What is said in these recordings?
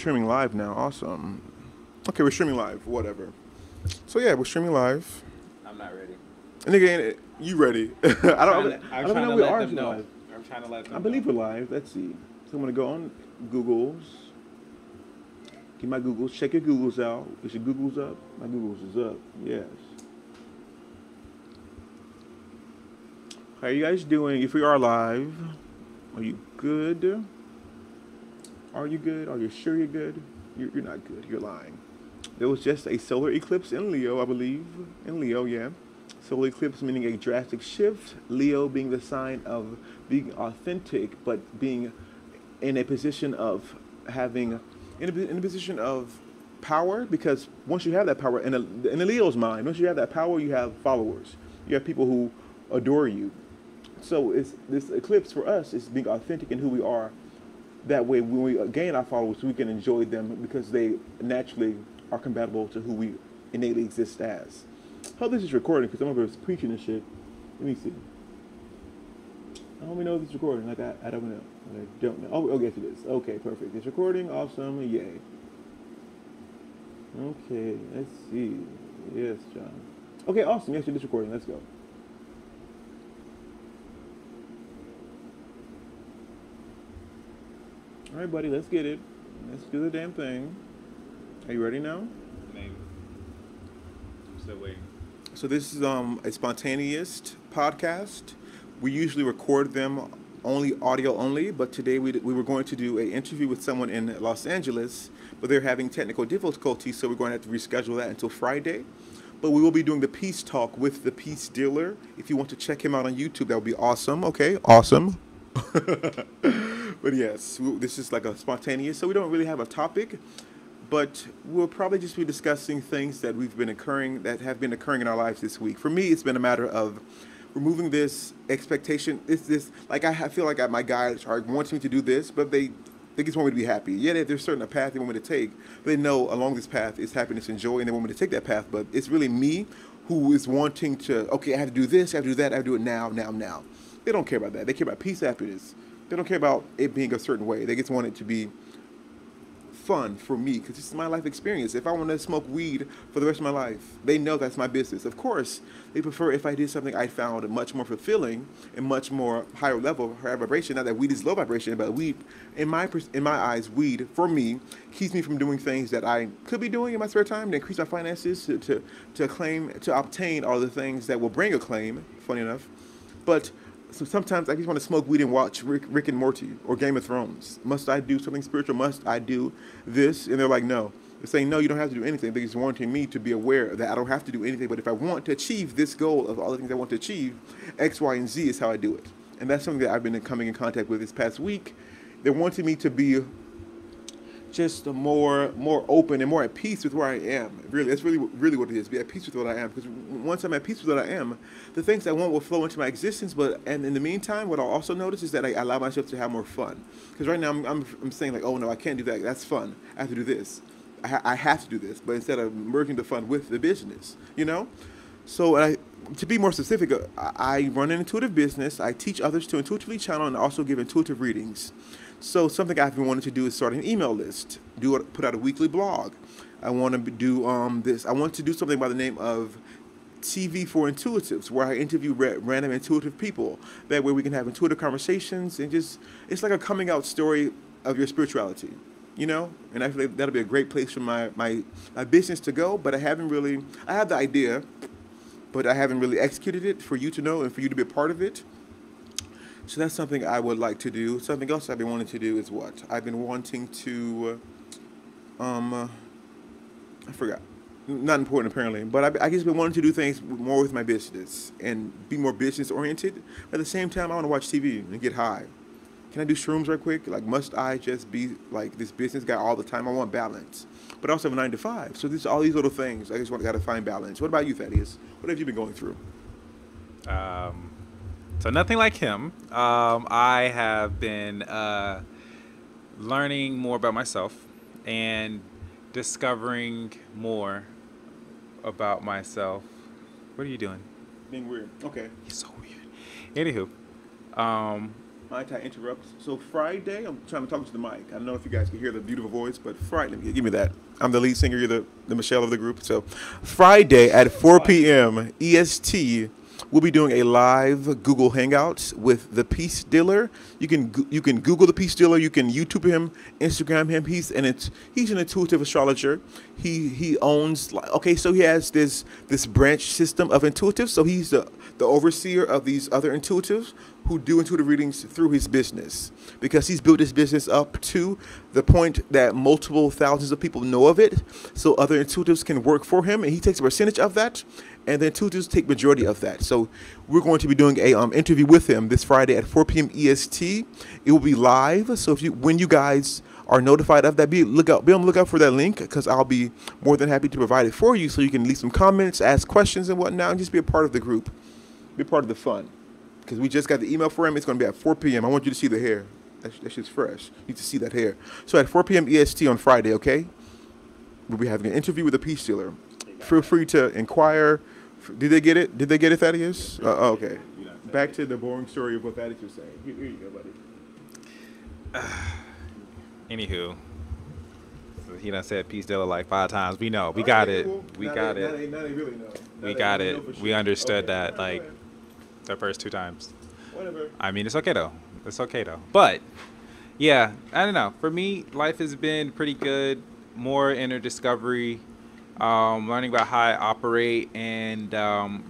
Streaming live now. Awesome. Okay, we're streaming live. Whatever. So yeah, we're streaming live. I'm not ready. And again, you ready? I don't know we are live. I'm trying to let them I believe we're live. Let's see. So I'm gonna go on Google's. Get my Googles. Check your Googles out. Is your Googles up? My Googles is up. Yes. How are you guys doing? If we are live, are you good? Are you good? Are you sure you're good? You're not good. You're lying. There was just a solar eclipse in Leo, I believe. In Leo, yeah. Solar eclipse meaning a drastic shift. Leo being the sign of being authentic, but being in a position of having, in a position of power, because once you have that power, in a Leo's mind, once you have that power, you have followers. You have people who adore you. So it's this eclipse for us is being authentic in who we are. That way, when we gain our followers, we can enjoy them because they naturally are compatible to who we innately exist as. How this is recording, because some of us preaching and shit. Let me see. I don't even know if it's recording. Like, I don't know. I don't know. Oh, yes, it is. Okay, perfect. It's recording. Awesome. Yay. Okay, let's see. Yes, John. Okay, awesome. Yes, it is recording. Let's go. All right, buddy, let's get it. Let's do the damn thing. Are you ready now? Maybe. I'm still waiting. So this is a spontaneous podcast. We usually record them only audio only, but today we were going to do an interview with someone in Los Angeles, but they're having technical difficulties, so we're going to have to reschedule that until Friday. But we will be doing the peace talk with the peace dealer. If you want to check him out on YouTube, that would be awesome. Okay, awesome. But yes, this is like a spontaneous, so we don't really have a topic, but we'll probably just be discussing things that have been occurring in our lives this week. For me, it's been a matter of removing this expectation. It's this, like I feel like my guys are wanting me to do this, but they just want me to be happy. Yeah, there's certain path they want me to take, but they know along this path is happiness and joy, and they want me to take that path, but it's really me who is wanting to, okay, I have to do this, I have to do that, I have to do it now. They don't care about that. They care about peace, happiness. They don't care about it being a certain way. They just want it to be fun for me because this is my life experience. If I want to smoke weed for the rest of my life, they know that's my business. Of course, they prefer if I did something I found much more fulfilling and much more higher level, higher vibration. Not that weed is low vibration, but weed, in my eyes, weed for me keeps me from doing things that I could be doing in my spare time to increase my finances, to obtain all the things that will bring a claim. Funny enough, but. So sometimes I just want to smoke weed and watch Rick and Morty or Game of Thrones. Must I do something spiritual? Must I do this? And they're like, no. They're saying, no, you don't have to do anything. They're just wanting me to be aware that I don't have to do anything. But if I want to achieve this goal of all the things I want to achieve, X, Y, and Z is how I do it. And that's something that I've been coming in contact with this past week. They're wanting me to be just more open and more at peace with where I am. Really, that's really what it is. Be at peace with what I am. Because once I'm at peace with what I am, the things I want will flow into my existence. And in the meantime, what I'll also notice is that I allow myself to have more fun. Because right now I'm saying like, oh no, I can't do that. That's fun. I have to do this. I have to do this. But instead of merging the fun with the business, you know. So to be more specific, I run an intuitive business. I teach others to intuitively channel and also give intuitive readings. So something I've been wanting to do is start an email list, put out a weekly blog. I want to do this. I want to do something by the name of TV for Intuitives, where I interview random intuitive people. That way we can have intuitive conversations and it's like a coming out story of your spirituality, you know? And I feel like that'll be a great place for my business to go, but I have the idea, but I haven't really executed it for you to know and for you to be a part of it. So that's something I would like to do. Something else I've been wanting to do is what? I've been wanting to, I forgot. Not important apparently, but I just been wanting to do things more with my business and be more business oriented. At the same time, I want to watch TV and get high. Can I do shrooms right quick? Like, must I just be like this business guy all the time? I want balance, but I also have a 9 to 5. So all these little things. I just got to find balance. What about you, Thaddeus? What have you been going through? So nothing like him. I have been learning more about myself and discovering more about myself. What are you doing? Being weird. Okay. He's so weird. Anywho, Anti-interrupts. So Friday, I'm trying to talk to the mic. I don't know if you guys can hear the beautiful voice, but Friday, give me that. I'm the lead singer. You're the Michelle of the group. So Friday at 4 p.m. EST, we'll be doing a live Google Hangout with the Peace Dealer. You can Google the Peace Dealer. You can YouTube him, Instagram him. He's an intuitive astrologer. He owns so he has this branch system of intuitives. So he's the overseer of these other intuitives who do intuitive readings through his business, because he's built his business up to the point that multiple thousands of people know of it. So other intuitives can work for him, and he takes a percentage of that, and the intuitives take majority of that. So we're going to be doing a interview with him this Friday at 4 p.m. EST. It will be live. So when you guys are notified of that, be on the lookout for that link, because I'll be more than happy to provide it for you, so you can leave some comments, ask questions and whatnot, and just be a part of the group, be a part of the fun. Because we just got the email for him. It's going to be at 4 p.m. I want you to see the hair. That shit's fresh. You need to see that hair. So at 4 p.m. EST on Friday, okay? We'll be having an interview with the Peace Dealer. Feel free to inquire. Did they get it? Did they get it, Thaddeus? Okay. Back to the boring story of what Thaddeus was saying. Here you go, buddy. Anywho, he done said Peace Dealer like 5 times. We know. We got it. We got it. Now they really know. We got it. We understood that like the first 2 times. Whatever. I mean, it's okay though. It's okay though. But yeah, I don't know. For me, life has been pretty good. More inner discovery, learning about how I operate, and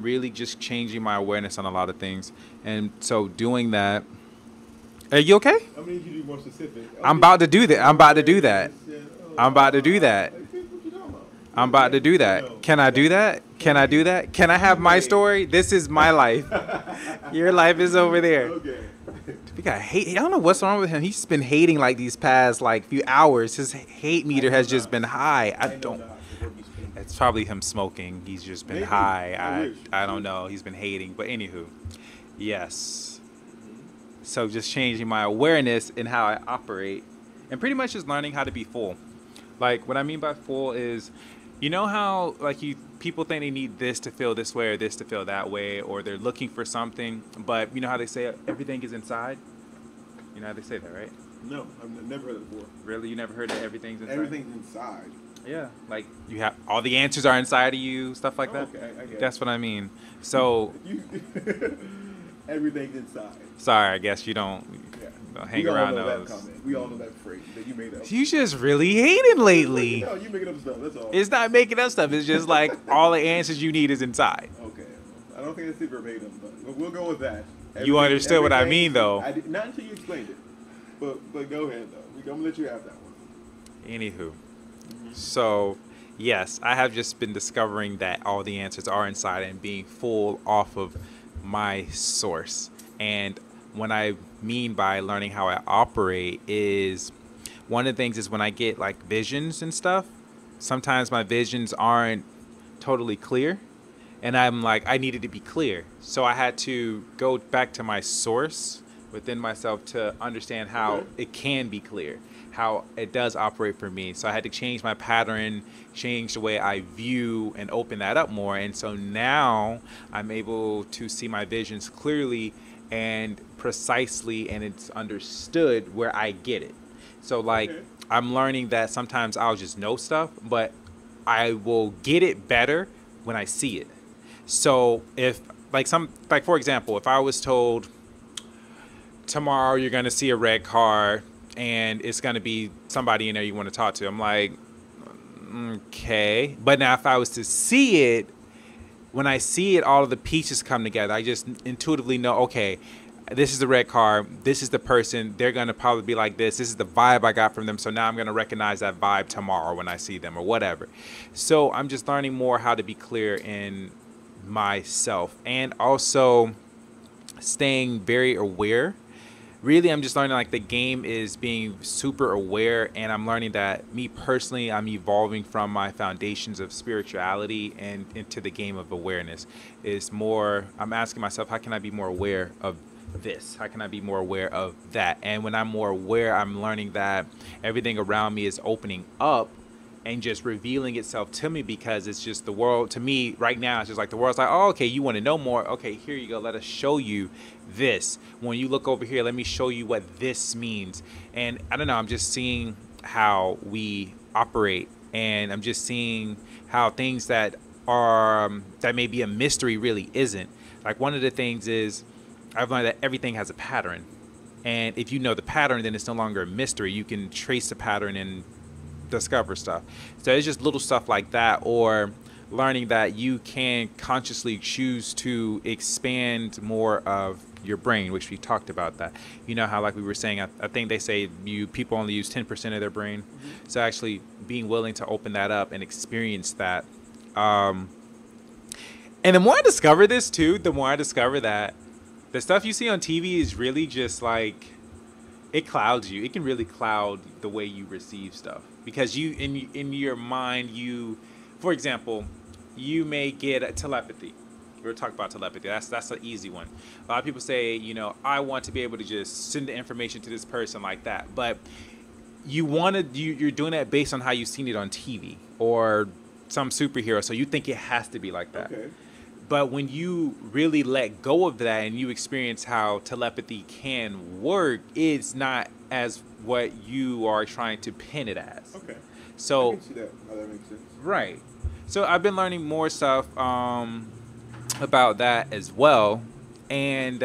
really just changing my awareness on a lot of things. And so doing that. Are you okay? I mean, you can be more specific. I'm about to do that. I'm about to do that. I'm about to do that. I'm about to do that. Can I do that? Can I do that? Can I have my story? This is my life. Your life is over there. Okay. We got hate. I don't know what's wrong with him. He's been hating like these past few hours. His hate meter has just been high. I don't. It's probably him smoking. He's just been high. I don't know. He's been hating. But anywho, yes. So just changing my awareness in how I operate, and pretty much just learning how to be full. Like what I mean by full is, you know how people think they need this to feel this way or this to feel that way, or they're looking for something, but you know how they say everything is inside? You know how they say that, right? No, I've never heard it before. Really? You never heard that everything's inside? Everything's inside. Yeah, like you have all the answers are inside of you, stuff like that. Okay, I get it. That's what I mean. So everything's inside. Sorry, I guess you don't hang around those. We all know that phrase that you made up. You just really hating lately. No, you making up stuff. That's all. It's not making up stuff. It's just like all the answers you need is inside. Okay, I don't think it's verbatim, but we'll go with that. You understood what I mean, though. Not until you explained it. But go ahead, though. I'm gonna let you have that one. Anywho, so yes, I have just been discovering that all the answers are inside and being full off of my source. And what I mean by learning how I operate is, one of the things is when I get like visions and stuff, sometimes my visions aren't totally clear, and I'm like, I needed to be clear. So I had to go back to my source within myself to understand how it can be clear, how it does operate for me. So I had to change my pattern, change the way I view, and open that up more. And so now I'm able to see my visions clearly and precisely, and it's understood where I get it. So like I'm learning that sometimes I'll just know stuff, but I will get it better when I see it. So if for example, if I was told tomorrow you're going to see a red car and it's going to be somebody in there you want to talk to, I'm like, okay. But now if I was to see it, when I see it, all of the pieces come together. I just intuitively know, okay, this is the red car, this is the person, they're going to probably be like this is the vibe I got from them, so now I'm going to recognize that vibe tomorrow when I see them or whatever. So I'm just learning more how to be clear in myself, and also staying very aware. Really, I'm just learning like the game is being super aware, and I'm learning that me personally, I'm evolving from my foundations of spirituality and into the game of awareness. Is more, I'm asking myself, how can I be more aware of this? How can I be more aware of that? And when I'm more aware, I'm learning that everything around me is opening up and just revealing itself to me, because it's just the world to me right now. It's just like the world's like, oh, okay, you want to know more? Okay, here you go. Let us show you this. When you look over here, let me show you what this means. And I don't know, I'm just seeing how we operate, and I'm just seeing how things that are that may be a mystery really isn't. Like, one of the things is I've learned that everything has a pattern, and if you know the pattern, then it's no longer a mystery. You can trace the pattern and discover stuff. So it's just little stuff like that, or learning that you can consciously choose to expand more of your brain, which we talked about that. You know how, like we were saying, I think they say people only use 10% of their brain. So actually being willing to open that up and experience that. And the more I discover this too, the more I discover that the stuff you see on TV is really just like, it clouds you. It can really cloud the way you receive stuff, because you in your mind, for example, you may get a telepathy. We're talking about telepathy. That's an easy one. A lot of people say, I want to be able to just send the information to this person like that. But you're doing that based on how you've seen it on TV or some superhero. So you think it has to be like that. Okay. But when you really let go of that and you experience how telepathy can work, it's not as what you are trying to pin it as. Okay. So I can see that. How that makes sense. Right. So I've been learning more stuff about that as well, and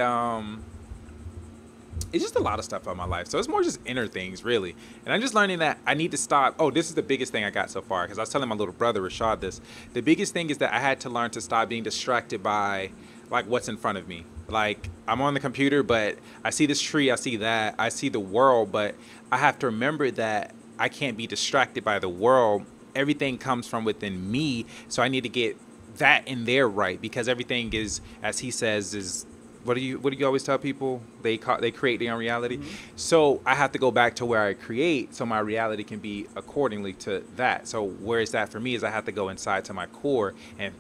it's just a lot of stuff about my life. So it's more just inner things, really. And I'm just learning that I need to stop. Oh, this is the biggest thing I got so far, because I was telling my little brother Rashad this. The biggest thing is that I had to learn to stop being distracted by like what's in front of me. Like, I'm on the computer, but I see this tree, I see that, I see the world, but I have to remember that I can't be distracted by the world. Everything comes from within me, so I need to get that in there right, because everything is, as he says, is what do you always tell people? They create their own reality. Mm-hmm. So I have to go back to where I create, so my reality can be accordingly to that. So where is that for me is I have to go inside to my core and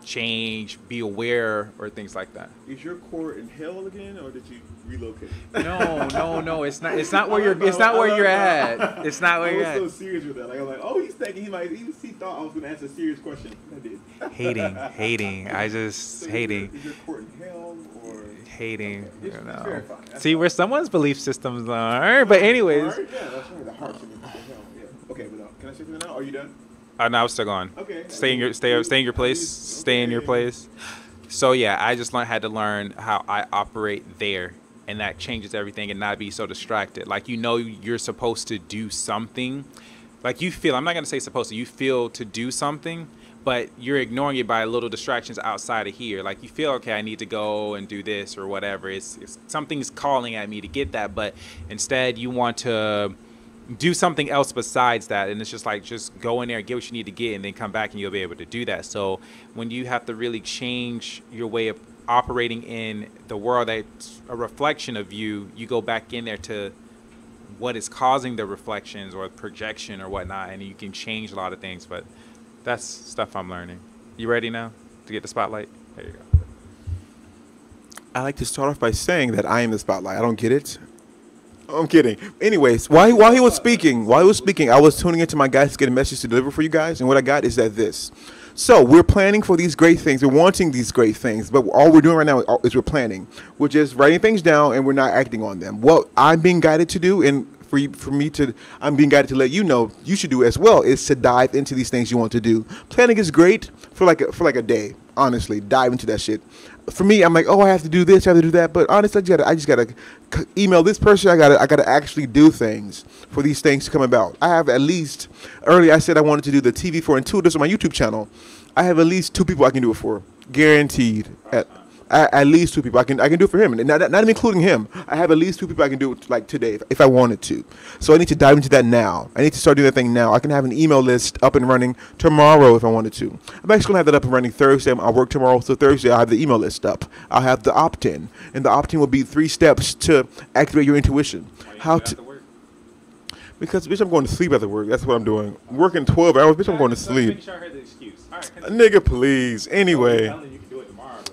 change, be aware, or things like that. Is your core in hell again, or did you relocate? No. It's not where you're. It's not where you're at. It's not where you're at. I was so serious with that. Like, I'm like, oh, he's thinking he thought I was going to ask a serious question. I did. Hating. I just hating. Is your core in hell or hating? Okay. You know. See where someone's belief systems are. But anyways. Yeah, that's right. The heart should be hell. Yeah. Okay, but can I say something now? Are you done? No, I'm still going. Okay. Stay in your place. Stay in your place. So yeah, I just had to learn how I operate there, and that changes everything, and not be so distracted. Like, you're supposed to do something. Like, you feel, I'm not gonna say supposed to. You feel to do something, but you're ignoring it by little distractions outside of here. Like, you feel, okay, I need to go and do this or whatever. It's something's calling at me to get that, but instead you want to do something else besides that, and it's just like, just go in there, get what you need to get, and then come back and you'll be able to do that. So when you have to really change your way of operating in the world that's a reflection of you, you go back in there to what is causing the reflections or projection or whatnot, and you can change a lot of things. But that's stuff I'm learning. You ready now to get the spotlight? There you go. I like to start off by saying that I am the spotlight. I don't get it. I'm kidding. Anyways, while he was speaking, I was tuning into my guys to get a message to deliver for you guys, and what I got is this. So we're planning for these great things. We're wanting these great things, but all we're doing right now is we're planning. We're just writing things down, and we're not acting on them. What I'm being guided to do, and I'm being guided to let you know you should do as well, is to dive into these things you want to do. Planning is great for like a day. Honestly, dive into that shit. For me, I'm like, oh, I have to do this, I have to do that. But honestly, I just gotta email this person. I gotta actually do things for these things to come about. I have at least, earlier I said I wanted to do the TV for Intuitives on my YouTube channel. I have at least 2 people I can do it for, guaranteed. At least 2 people I can do it for him, and not even including him. I have at least 2 people I can do it like today if I wanted to. So I need to dive into that now. I need to start doing that thing now. I can have an email list up and running tomorrow if I wanted to. I'm actually gonna have that up and running Thursday. I'll work tomorrow, so Thursday I'll have the email list up. I'll have the opt-in, and the opt-in will be 3 steps to activate your intuition. Because bitch, I'm going to sleep after work. That's what I'm doing. I'm working 12 hours, bitch. I'm going to sleep. Make sure I heard the excuse. All right, nigga, please. Anyway.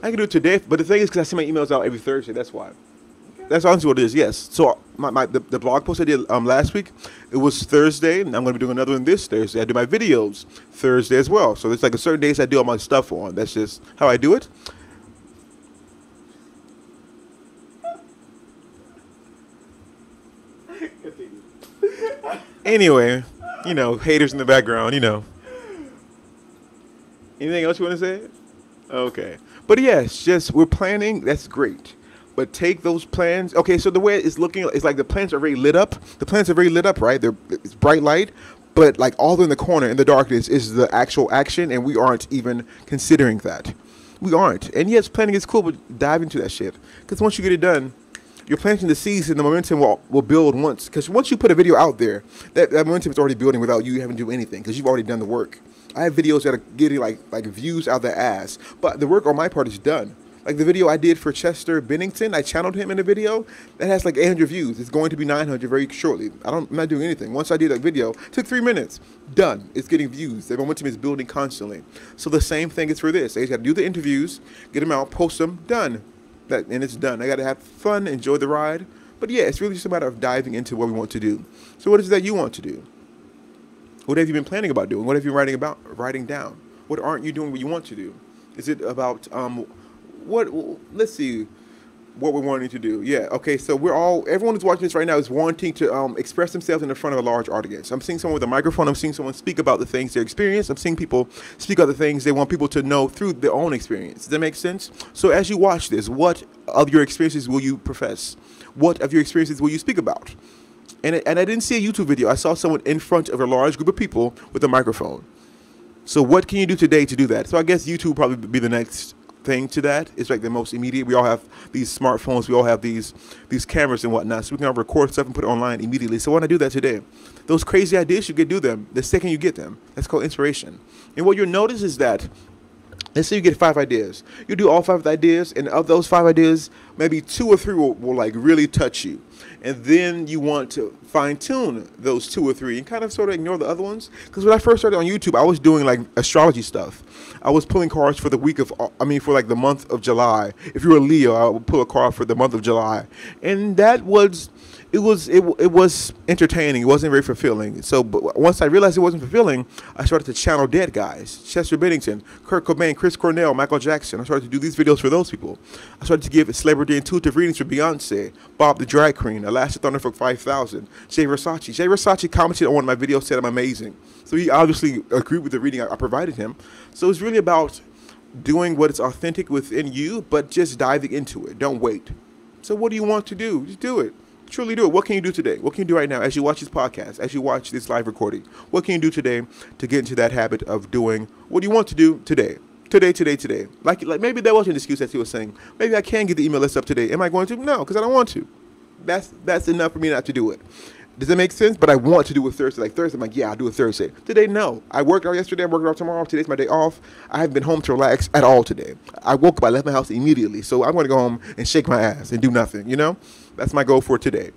I can do it today, but the thing is, because I send my emails out every Thursday, that's why. Okay. That's honestly what it is. Yes. So the blog post I did last week, it was Thursday, and I'm going to be doing another one this Thursday. I do my videos Thursday as well. So it's like a certain days I do all my stuff on. That's just how I do it. Anyway, haters in the background. Anything else you want to say? Okay. But yes, just we're planning. That's great. But take those plans. Okay, so the way it's looking, it's like the plans are very lit up. The plans are very lit up, right? It's bright light. But like all in the corner in the darkness is the actual action, and we aren't even considering that. We aren't. And yes, planning is cool, but dive into that shit. Because once you get it done, you're planting the seeds, and the momentum will build once. Because once you put a video out there, that momentum is already building without you having to do anything. Because you've already done the work. I have videos that are getting like views out their ass, but the work on my part is done. Like the video I did for Chester Bennington, I channeled him in a video that has like 800 views. It's going to be 900 very shortly. I'm not doing anything. Once I did that video, it took 3 minutes. Done. It's getting views. The momentum is building constantly. So the same thing is for this. I just got to do the interviews, get them out, post them, done. And it's done. I got to have fun, enjoy the ride. But yeah, it's really just a matter of diving into what we want to do. So what is it that you want to do? What have you been planning about doing? What have you been writing down? What aren't you doing what you want to do? Is it about let's see what we're wanting to do. Yeah, okay, so everyone who's watching this right now is wanting to express themselves in front of a large audience. I'm seeing someone with a microphone. I'm seeing someone speak about the things they experience. I'm seeing people speak about the things they want people to know through their own experience. Does that make sense? So as you watch this, what of your experiences will you profess? What of your experiences will you speak about? And I didn't see a YouTube video. I saw someone in front of a large group of people with a microphone. So what can you do today to do that? So I guess YouTube will probably be the next thing to that. It's like the most immediate. We all have these smartphones. We all have these cameras and whatnot. So we can all record stuff and put it online immediately. So I want to do that today. Those crazy ideas, you can do them the second you get them. That's called inspiration. And what you'll notice is that, let's say you get 5 ideas. You do all 5 ideas, and of those 5 ideas, maybe 2 or 3 will like really touch you. And then you want to fine-tune those 2 or 3 and kind of sort of ignore the other ones. Because when I first started on YouTube, I was doing like astrology stuff. I was pulling cards for the for like the month of July. If you were a Leo, I would pull a card for the month of July. And that was, it was entertaining. It wasn't very fulfilling. So but once I realized it wasn't fulfilling, I started to channel dead guys. Chester Bennington, Kurt Cobain, Chris Cornell, Michael Jackson. I started to do these videos for those people. I started to give celebrity intuitive readings for Beyonce, Bob the Drag Queen, Elastic Thunder for 5,000, Jay Versace. Jay Versace commented on one of my videos, said I'm amazing. So he obviously agreed with the reading I provided him. So it's really about doing what is authentic within you, but just diving into it. Don't wait. So what do you want to do? Just do it. Truly do it. What can you do today? What can you do right now as you watch this podcast, as you watch this live recording? What can you do today to get into that habit of doing what you want to do today? Today. Like maybe that wasn't an excuse that he was saying. Maybe I can get the email list up today. Am I going to? No, because I don't want to. That's enough for me not to do it. Does that make sense? But I want to do it Thursday. Like Thursday, I'm like, yeah, I'll do it Thursday. Today, no. I worked out yesterday. I'm working out tomorrow. Today's my day off. I haven't been home to relax at all today. I woke up. I left my house immediately. So I'm going to go home and shake my ass and do nothing. That's my goal for today.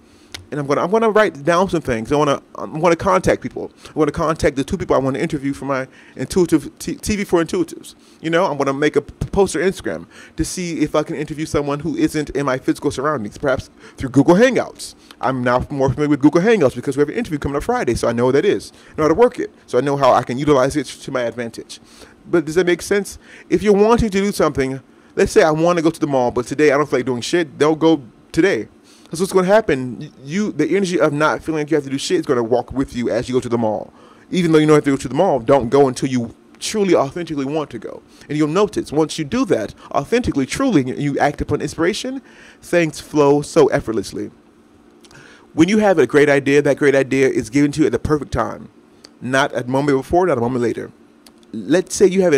And I'm gonna write down some things. I'm gonna contact people. I want to contact the 2 people I want to interview for my intuitive TV for intuitives. I'm gonna make a post on Instagram to see if I can interview someone who isn't in my physical surroundings, perhaps through Google Hangouts. I'm now more familiar with Google Hangouts because we have an interview coming up Friday, so I know what that is. I know how to work it, so I know how I can utilize it to my advantage. But does that make sense? If you're wanting to do something, let's say I want to go to the mall, but today I don't feel like doing shit, they'll go today. That's what's going to happen. The energy of not feeling like you have to do shit is going to walk with you as you go to the mall. Even though you don't have to go to the mall, don't go until you truly, authentically want to go. And you'll notice, once you do that, authentically, truly, you act upon inspiration, things flow so effortlessly. When you have a great idea, that great idea is given to you at the perfect time. Not a moment before, not a moment later. Let's say you have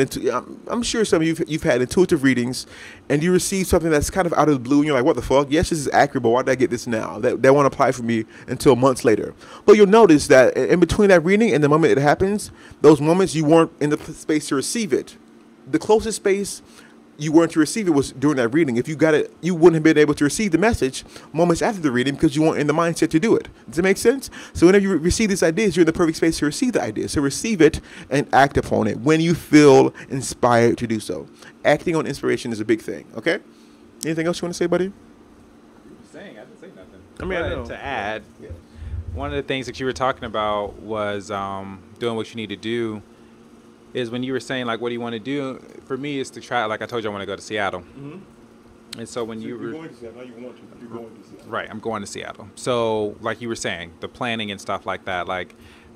I'm sure some of you've had intuitive readings and you receive something that's kind of out of the blue and you're like, what the fuck? Yes, this is accurate, but why did I get this now? That won't apply for me until months later. But you'll notice that in between that reading and the moment it happens, those moments you weren't in the space to receive it. The closest space you weren't to receive it was during that reading. If you got it, you wouldn't have been able to receive the message moments after the reading because you weren't in the mindset to do it. Does it make sense? So whenever you receive these ideas, you're in the perfect space to receive the ideas. So receive it and act upon it when you feel inspired to do so. Acting on inspiration is a big thing, okay? Anything else you want to say, buddy? Saying, I mean, to add, Yes. one of the things that you were talking about was doing what you need to do. Is when you were saying like, what do you want to do? For me, is to try. Like I told you, I want to go to Seattle. Mm-hmm. And so when So you you're were going to Seattle. Now you want to. You're going to Seattle. right, I'm going to Seattle. So like you were saying, the planning and stuff like that. Like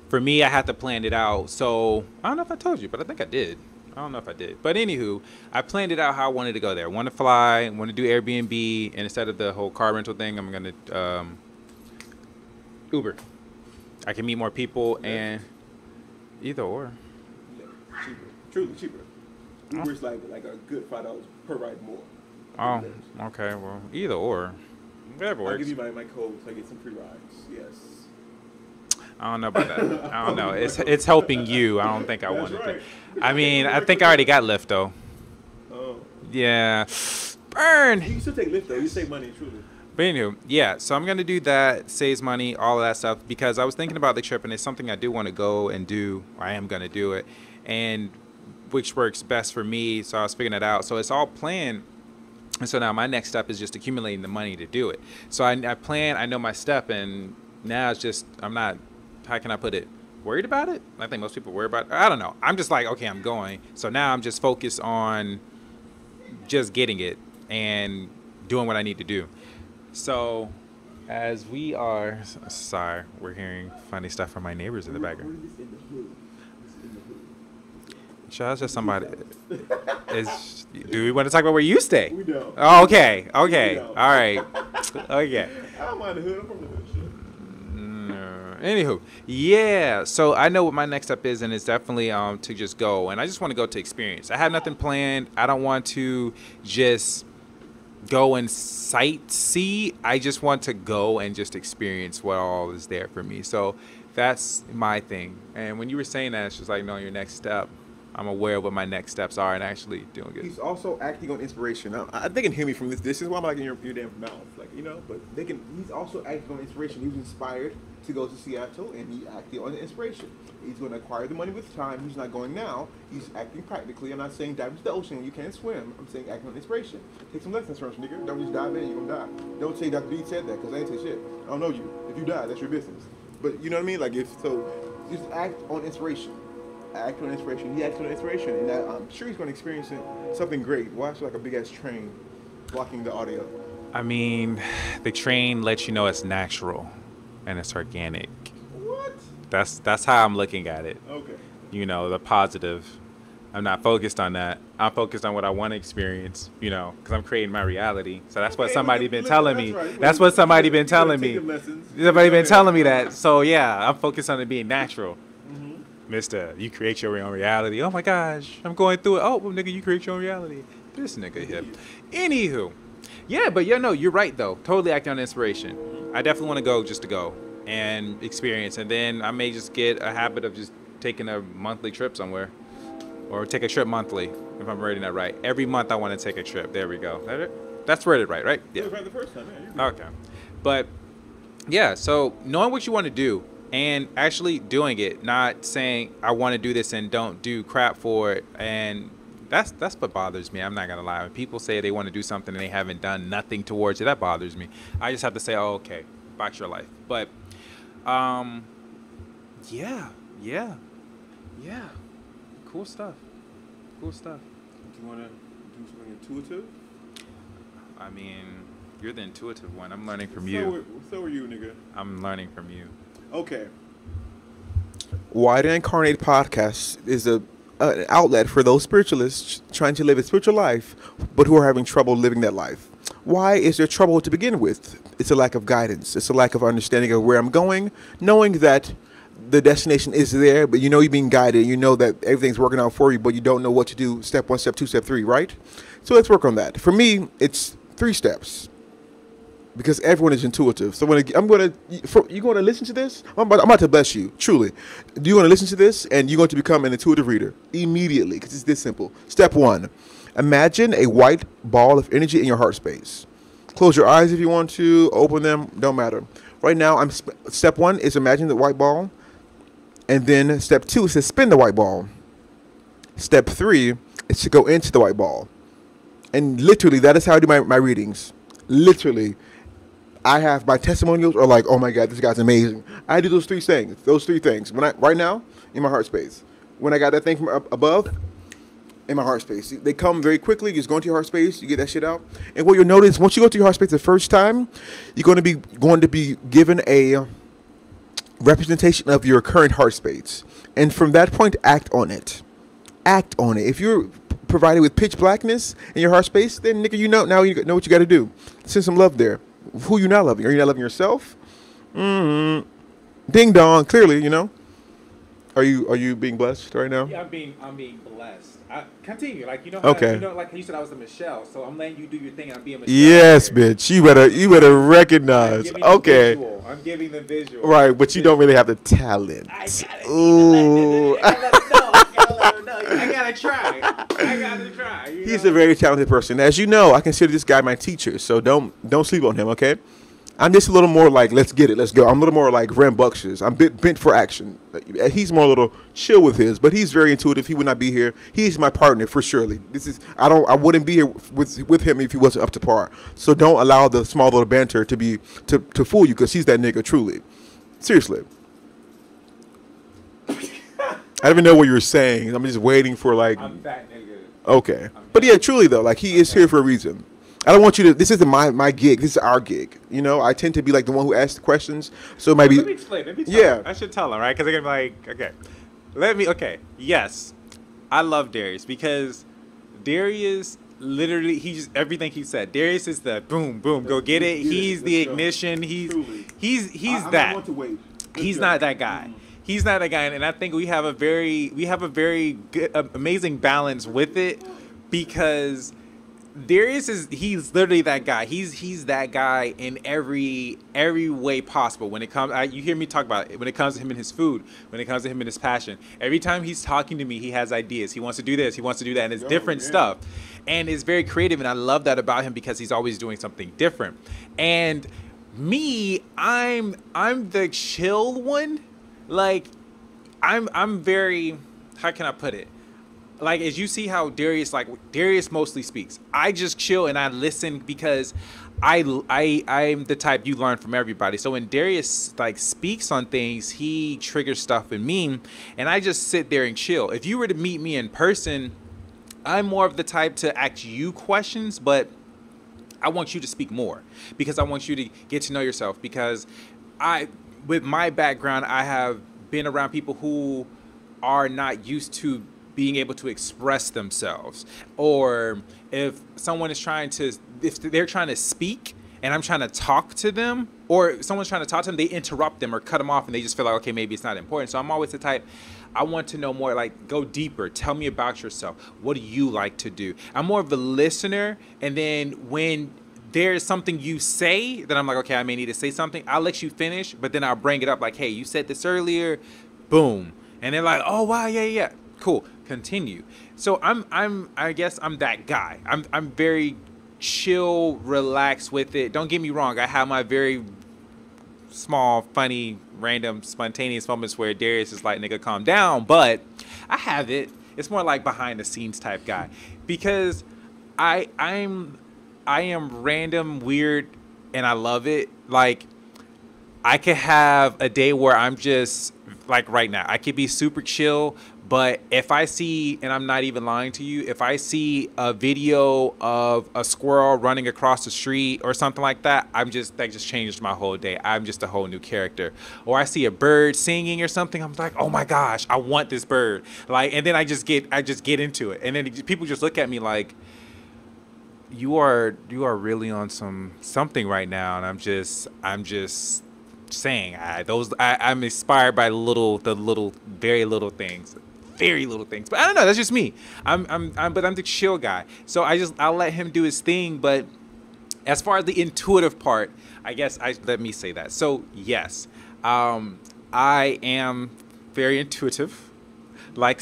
for me, I had to plan it out. So I don't know if I told you, but I think I did. I don't know if I did. But anywho, I planned it out how I wanted to go there. I want to fly, I want to do Airbnb, and instead of the whole car rental thing, I'm going to Uber. I can meet more people and either or. Yeah, cheaper. Truly cheaper. Uber's like a good $5 per ride more. Oh, okay. Well, either or. Whatever I'll works. give you my code so I get some free rides. Yes. I don't know about that. I don't know. It's helping you. I don't think I That's wanted right. to. I mean, I think I already got Lyft though. Oh. Yeah. Burn. You can still take Lyft though. You save money, truly. But anyway, yeah. So I'm gonna do that. Saves money, all of that stuff. Because I was thinking about the trip, and it's something I do want to go and do. I am gonna do it, and which works best for me. So I was figuring that out. So it's all planned. And so now my next step is just accumulating the money to do it. So I plan. I know my step, and now it's just I'm not. How can I put it? Worried about it? I think most people worry about it. I don't know. I'm just like, okay, I'm going. So now I'm just focused on just getting it and doing what I need to do. So as we are, sorry, we're hearing funny stuff from my neighbors in the background. That's just somebody. Do we want to talk about where you stay? We don't. Oh, okay. Okay. We don't. All right. Okay. I don't mind the hood. I'm from the hood. Shit. Anywho, yeah. So I know what my next step is, and it's definitely to just go. And I just want to go to experience. I have nothing planned. I don't want to just go and sightsee. I just want to go and just experience what all is there for me. So that's my thing. And when you were saying that, it's just like knowing your next step. I'm aware of what my next steps are and actually doing it. He's also acting on inspiration. Now, they can hear me from this distance. Why am I like in your damn mouth? Like, but he's also acting on inspiration. He was inspired to go to Seattle, and he acted on the inspiration. He's going to acquire the money with time. He's not going now. He's acting practically. I'm not saying dive into the ocean when you can't swim. I'm saying acting on inspiration. Take some lessons from us, nigga. Don't just dive in, you're going to die. Don't say Dr. B said that, because I ain't say shit. I don't know you. If you die, that's your business. But you know what I mean? Like, just act on inspiration. Act on inspiration. He acts on inspiration, and I'm sure he's going to experience something great. Watch like a big ass train blocking the audio. I mean, the train lets you know it's natural and it's organic. What? That's how I'm looking at it. Okay. The positive. I'm not focused on that. I'm focused on what I want to experience, because I'm creating my reality. So that's what somebody been telling me. That's what somebody been telling me. Somebody been telling me that. So yeah, I'm focused on it being natural. Mister, you create your own reality. Oh my gosh, I'm going through it. Oh, well, nigga, you create your own reality. This nigga hip. Anywho, yeah, but no, you're right though. Totally acting on inspiration. I definitely want to go just to go and experience, and then I may just get a habit of just taking a monthly trip somewhere, or take a trip monthly if I'm reading that right. Every month I want to take a trip. There we go. That's worded right? Yeah. Right the first time. Yeah, okay, but yeah. So knowing what you want to do. And actually doing it, not saying I want to do this and don't do crap for it. And that's what bothers me. I'm not gonna lie. When people say they want to do something and they haven't done nothing towards it, that bothers me. I just have to say, oh, okay, box your life. But yeah, cool stuff. Do you want to do something intuitive? I mean, you're the intuitive one. I'm learning from you. So are you, nigga. I'm learning from you. Okay. Did I Incarnate podcast is an outlet for those spiritualists trying to live a spiritual life, but who are having trouble living that life. Why is there trouble to begin with? It's a lack of guidance. It's a lack of understanding of where I'm going, knowing that the destination is there, but you're being guided. You know that everything's working out for you, but you don't know what to do. Step 1, step 2, step 3, right? So let's work on that. For me, it's 3 steps. Because everyone is intuitive. So you're going to listen to this? I'm about to bless you, truly. You're going to listen to this, and you're going to become an intuitive reader immediately, because it's this simple. Step 1, imagine a white ball of energy in your heart space. Close your eyes if you want to. Open them. Don't matter. Right now, step 1 is imagine the white ball. And then step 2 is to spin the white ball. Step 3 is to go into the white ball. And literally, that is how I do my readings. Literally. I have my testimonials are like, oh my God, this guy's amazing. I do those three things. Those three things. When I right now in my heart space, when I got that thing from up above, in my heart space, they come very quickly. You just go into your heart space, you get that shit out, and what you'll notice once you go to your heart space the first time, you're going to be given a representation of your current heart space, and from that point, act on it. Act on it. If you're provided with pitch blackness in your heart space, then nigga, you know now you know what you got to do. Send some love there. Who you not loving? Are you not loving yourself? Ding dong. Clearly, you know. Are you being blessed right now? Yeah, I'm being blessed. Continue, like you know. Okay. You know, like you said, I was a Michelle, so I'm letting you do your thing. I'm being Michelle. Yes, bitch. You better recognize. Okay. I'm giving the visual. Right, but you don't really have the talent. I gotta, Ooh. I gotta let him know. I gotta try. He's a very talented person. As you know, I consider this guy my teacher, so don't sleep on him, okay? I'm just a little more like, let's get it, let's go. I'm a little more like Rambunctious. I'm bent for action. He's more a little chill with his, but he's very intuitive. He would not be here. He's my partner for surely. I wouldn't be here with him if he wasn't up to par. So don't allow the small little banter to fool you, because he's that nigga truly. Seriously. I don't even know what you were saying. I'm just waiting for like. I'm that nigga. Okay, but yeah, truly though, like he is here for a reason. I don't want you to. This isn't my gig. This is our gig. You know, I tend to be like the one who asks the questions. So maybe. Let me explain. Let me tell Yeah. him. I should tell him, right? Because they're gonna be like, okay. Okay. Yes, I love Darius because Darius literally everything he said. Darius is the boom boom go get it. He's the ignition. He's that. He's not that guy. He's not that guy, and I think we have a very good, amazing balance with it because. He's literally that guy. He's that guy in every way possible. When it comes, you hear me talk about it. When it comes to him and his food, when it comes to him and his passion. Every time he's talking to me, he has ideas. He wants to do this. He wants to do that, and it's different stuff. And it's very creative, and I love that about him because he's always doing something different. And me, I'm the chill one. Like, I'm very. How can I put it? Like, as you see how Darius mostly speaks. I just chill and I listen because I'm the type you learn from everybody. So when Darius like speaks on things, he triggers stuff in me, and I just sit there and chill. If you were to meet me in person, I'm more of the type to ask you questions, but I want you to speak more because I want you to get to know yourself. Because with my background, I have been around people who are not used to being able to express themselves, or if they're trying to speak and I'm trying to talk to them, or someone's trying to talk to them, they interrupt them or cut them off and they just feel like, okay, maybe it's not important. So I'm always the type, I want to know more, like go deeper. Tell me about yourself. What do you like to do? I'm more of a listener, and then when there's something you say that I'm like, okay, I may need to say something, I'll let you finish, but then I'll bring it up like, hey, you said this earlier, boom. And they're like, oh wow, yeah, cool. Continue. So I guess I'm that guy. I'm very chill, relaxed with it. Don't get me wrong. I have my very small, funny, random, spontaneous moments where Darius is like, nigga, calm down. But I have it. It's more like behind the scenes type guy because I am random, weird, and I love it. Like I could have a day where I'm just like right now. I could be super chill. But if I see, and I'm not even lying to you, if I see a video of a squirrel running across the street or something like that, that just changed my whole day. I'm just a whole new character. Or I see a bird singing or something, I'm like, oh my gosh, I want this bird. Like, and then I just get into it. And then people just look at me like, you are really on something right now. And I'm just saying, I'm inspired by the very little things. Very little things, but I don't know. That's just me. But I'm the chill guy. So I'll let him do his thing. But as far as the intuitive part, I guess let me say that. So yes, I am very intuitive, like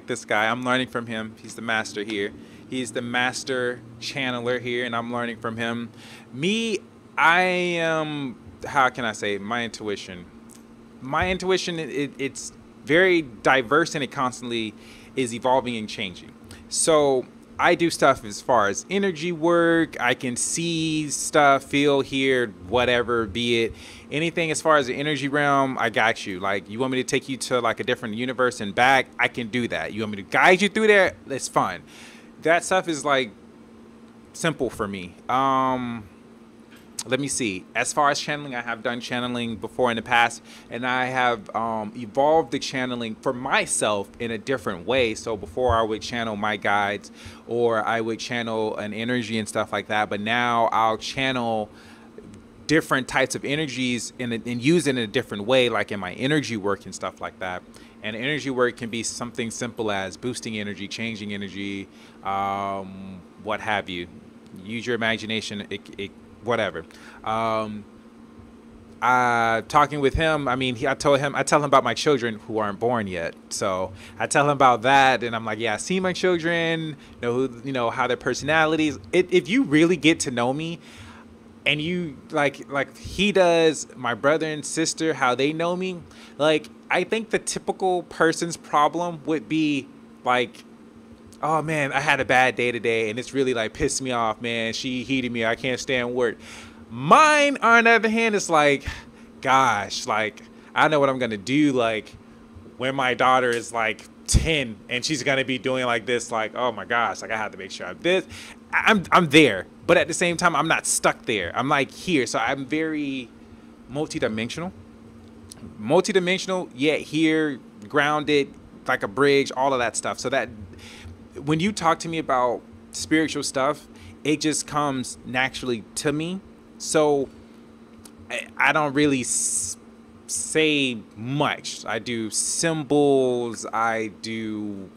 this guy. I'm learning from him. He's the master here. He's the master channeler here, and I'm learning from him. Me, I am. How can I say my intuition? My intuition, it's very diverse and it constantly is evolving and changing. So I do stuff as far as energy work. I can see stuff, feel, hear, whatever, be it anything as far as the energy realm. I got you. Like, you want me to take you to like a different universe and back? I can do that. You want me to guide you through there? It's fun. That stuff is like simple for me. Let me see. As far as channeling, I have done channeling before in the past, and I have evolved the channeling for myself in a different way. So before I would channel my guides, or I would channel an energy and stuff like that. But now I'll channel different types of energies and use it in a different way, like in my energy work and stuff like that. And energy work can be something simple as boosting energy, changing energy, what have you. Use your imagination. Whatever. Talking with him, I mean, I tell him about my children who aren't born yet. So I tell him about that, and I'm like, yeah, I see my children, how their personalities. If you really get to know me, and you like he does, my brother and sister, how they know me, like, I think the typical person's problem would be like, oh man, I had a bad day today and it's really like pissed me off, man. She heated me. I can't stand work. Mine, on the other hand, is like, gosh, like, I know what I'm going to do. Like, when my daughter is like 10 and she's going to be doing like this, like, oh my gosh, like, I have to make sure I'm this. I'm there. But at the same time, I'm not stuck there. I'm like here. So I'm very multidimensional, yet here, grounded, like a bridge, all of that stuff. So that when you talk to me about spiritual stuff, it just comes naturally to me. So I don't really say much. I do symbols. I do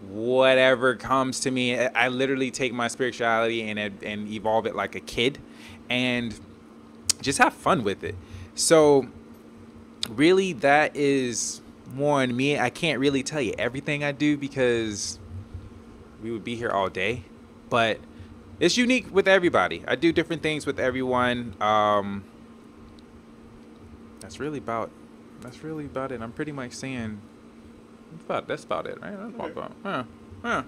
whatever comes to me. I literally take my spirituality and evolve it like a kid and just have fun with it. So really, that is more on me. I can't really tell you everything I do because we would be here all day, but it's unique with everybody. I do different things with everyone. That's really about it. I'm pretty much saying that's about it, right? That's about,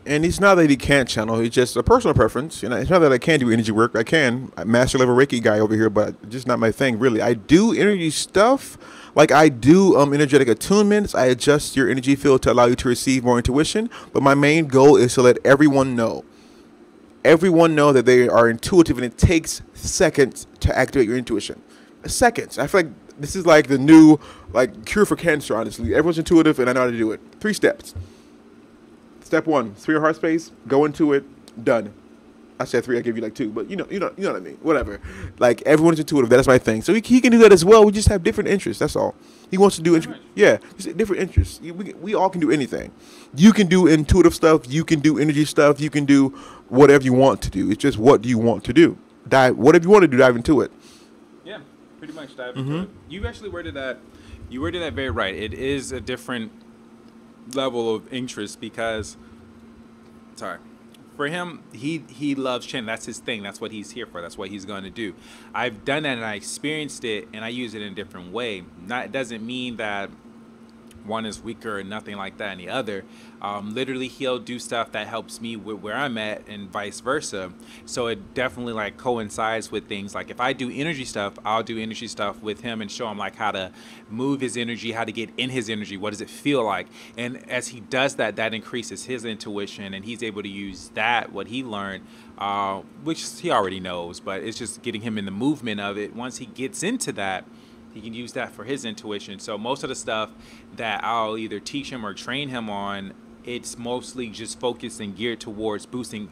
And it's not that he can't channel. It's just a personal preference. It's not that I can't do energy work. I can. I'm master level Reiki guy over here, but just not my thing, really. I do energy stuff. Like, I do energetic attunements. I adjust your energy field to allow you to receive more intuition. But my main goal is to let everyone know that they are intuitive, and it takes seconds to activate your intuition. Seconds. I feel like this is like the new cure for cancer, honestly. Everyone's intuitive, and I know how to do it. 3 steps. Step 1, 3 your heart space, go into it, done. I said 3, I gave you 2, but you know what I mean. Whatever. Like, everyone's intuitive. That's my thing. So he can do that as well. We just have different interests. That's all. He wants to do just different interests. We all can do anything. You can do intuitive stuff. You can do energy stuff. You can do whatever you want to do. It's just, what do you want to do? Whatever you want to do, dive into it. Yeah, pretty much dive into it. You actually worded that. You worded that very right. It is a different level of interest because, for him, he loves channeling. That's his thing. That's what he's here for. That's what he's going to do. I've done that and I experienced it, and I use it in a different way. It doesn't mean that one is weaker or nothing like that, and the other. Literally, he'll do stuff that helps me with where I'm at, and vice versa. So it definitely coincides with things. Like, if I do energy stuff, I'll do energy stuff with him and show him how to move his energy, how to get in his energy, what does it feel like. And as he does that, that increases his intuition, and he's able to use that, what he learned, which he already knows, but it's just getting him in the movement of it. Once he gets into that, he can use that for his intuition. So most of the stuff that I'll either teach him or train him on, it's mostly just focused and geared towards boosting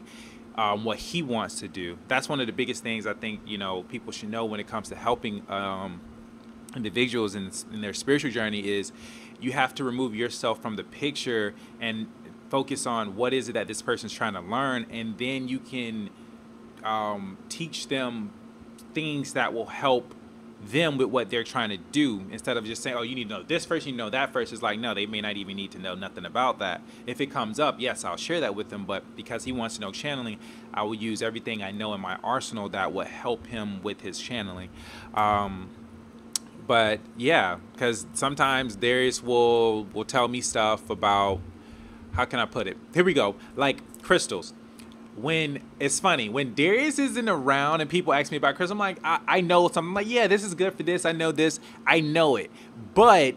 what he wants to do. That's one of the biggest things I think people should know when it comes to helping individuals in their spiritual journey is you have to remove yourself from the picture and focus on what is it that this person's trying to learn, and then you can teach them things that will help them with what they're trying to do, instead of just saying, oh, you need to know this first, you know that first. It's like, no, they may not even need to know nothing about that. If it comes up, yes, I'll share that with them, but because he wants to know channeling, I will use everything I know in my arsenal that will help him with his channeling. But yeah, because sometimes Darius will tell me stuff about how can I put it? Here we go. Like crystals. When it's funny, when Darius isn't around and people ask me about crystals, I'm like, I know something. I'm like, yeah, this is good for this. I know this. I know it. But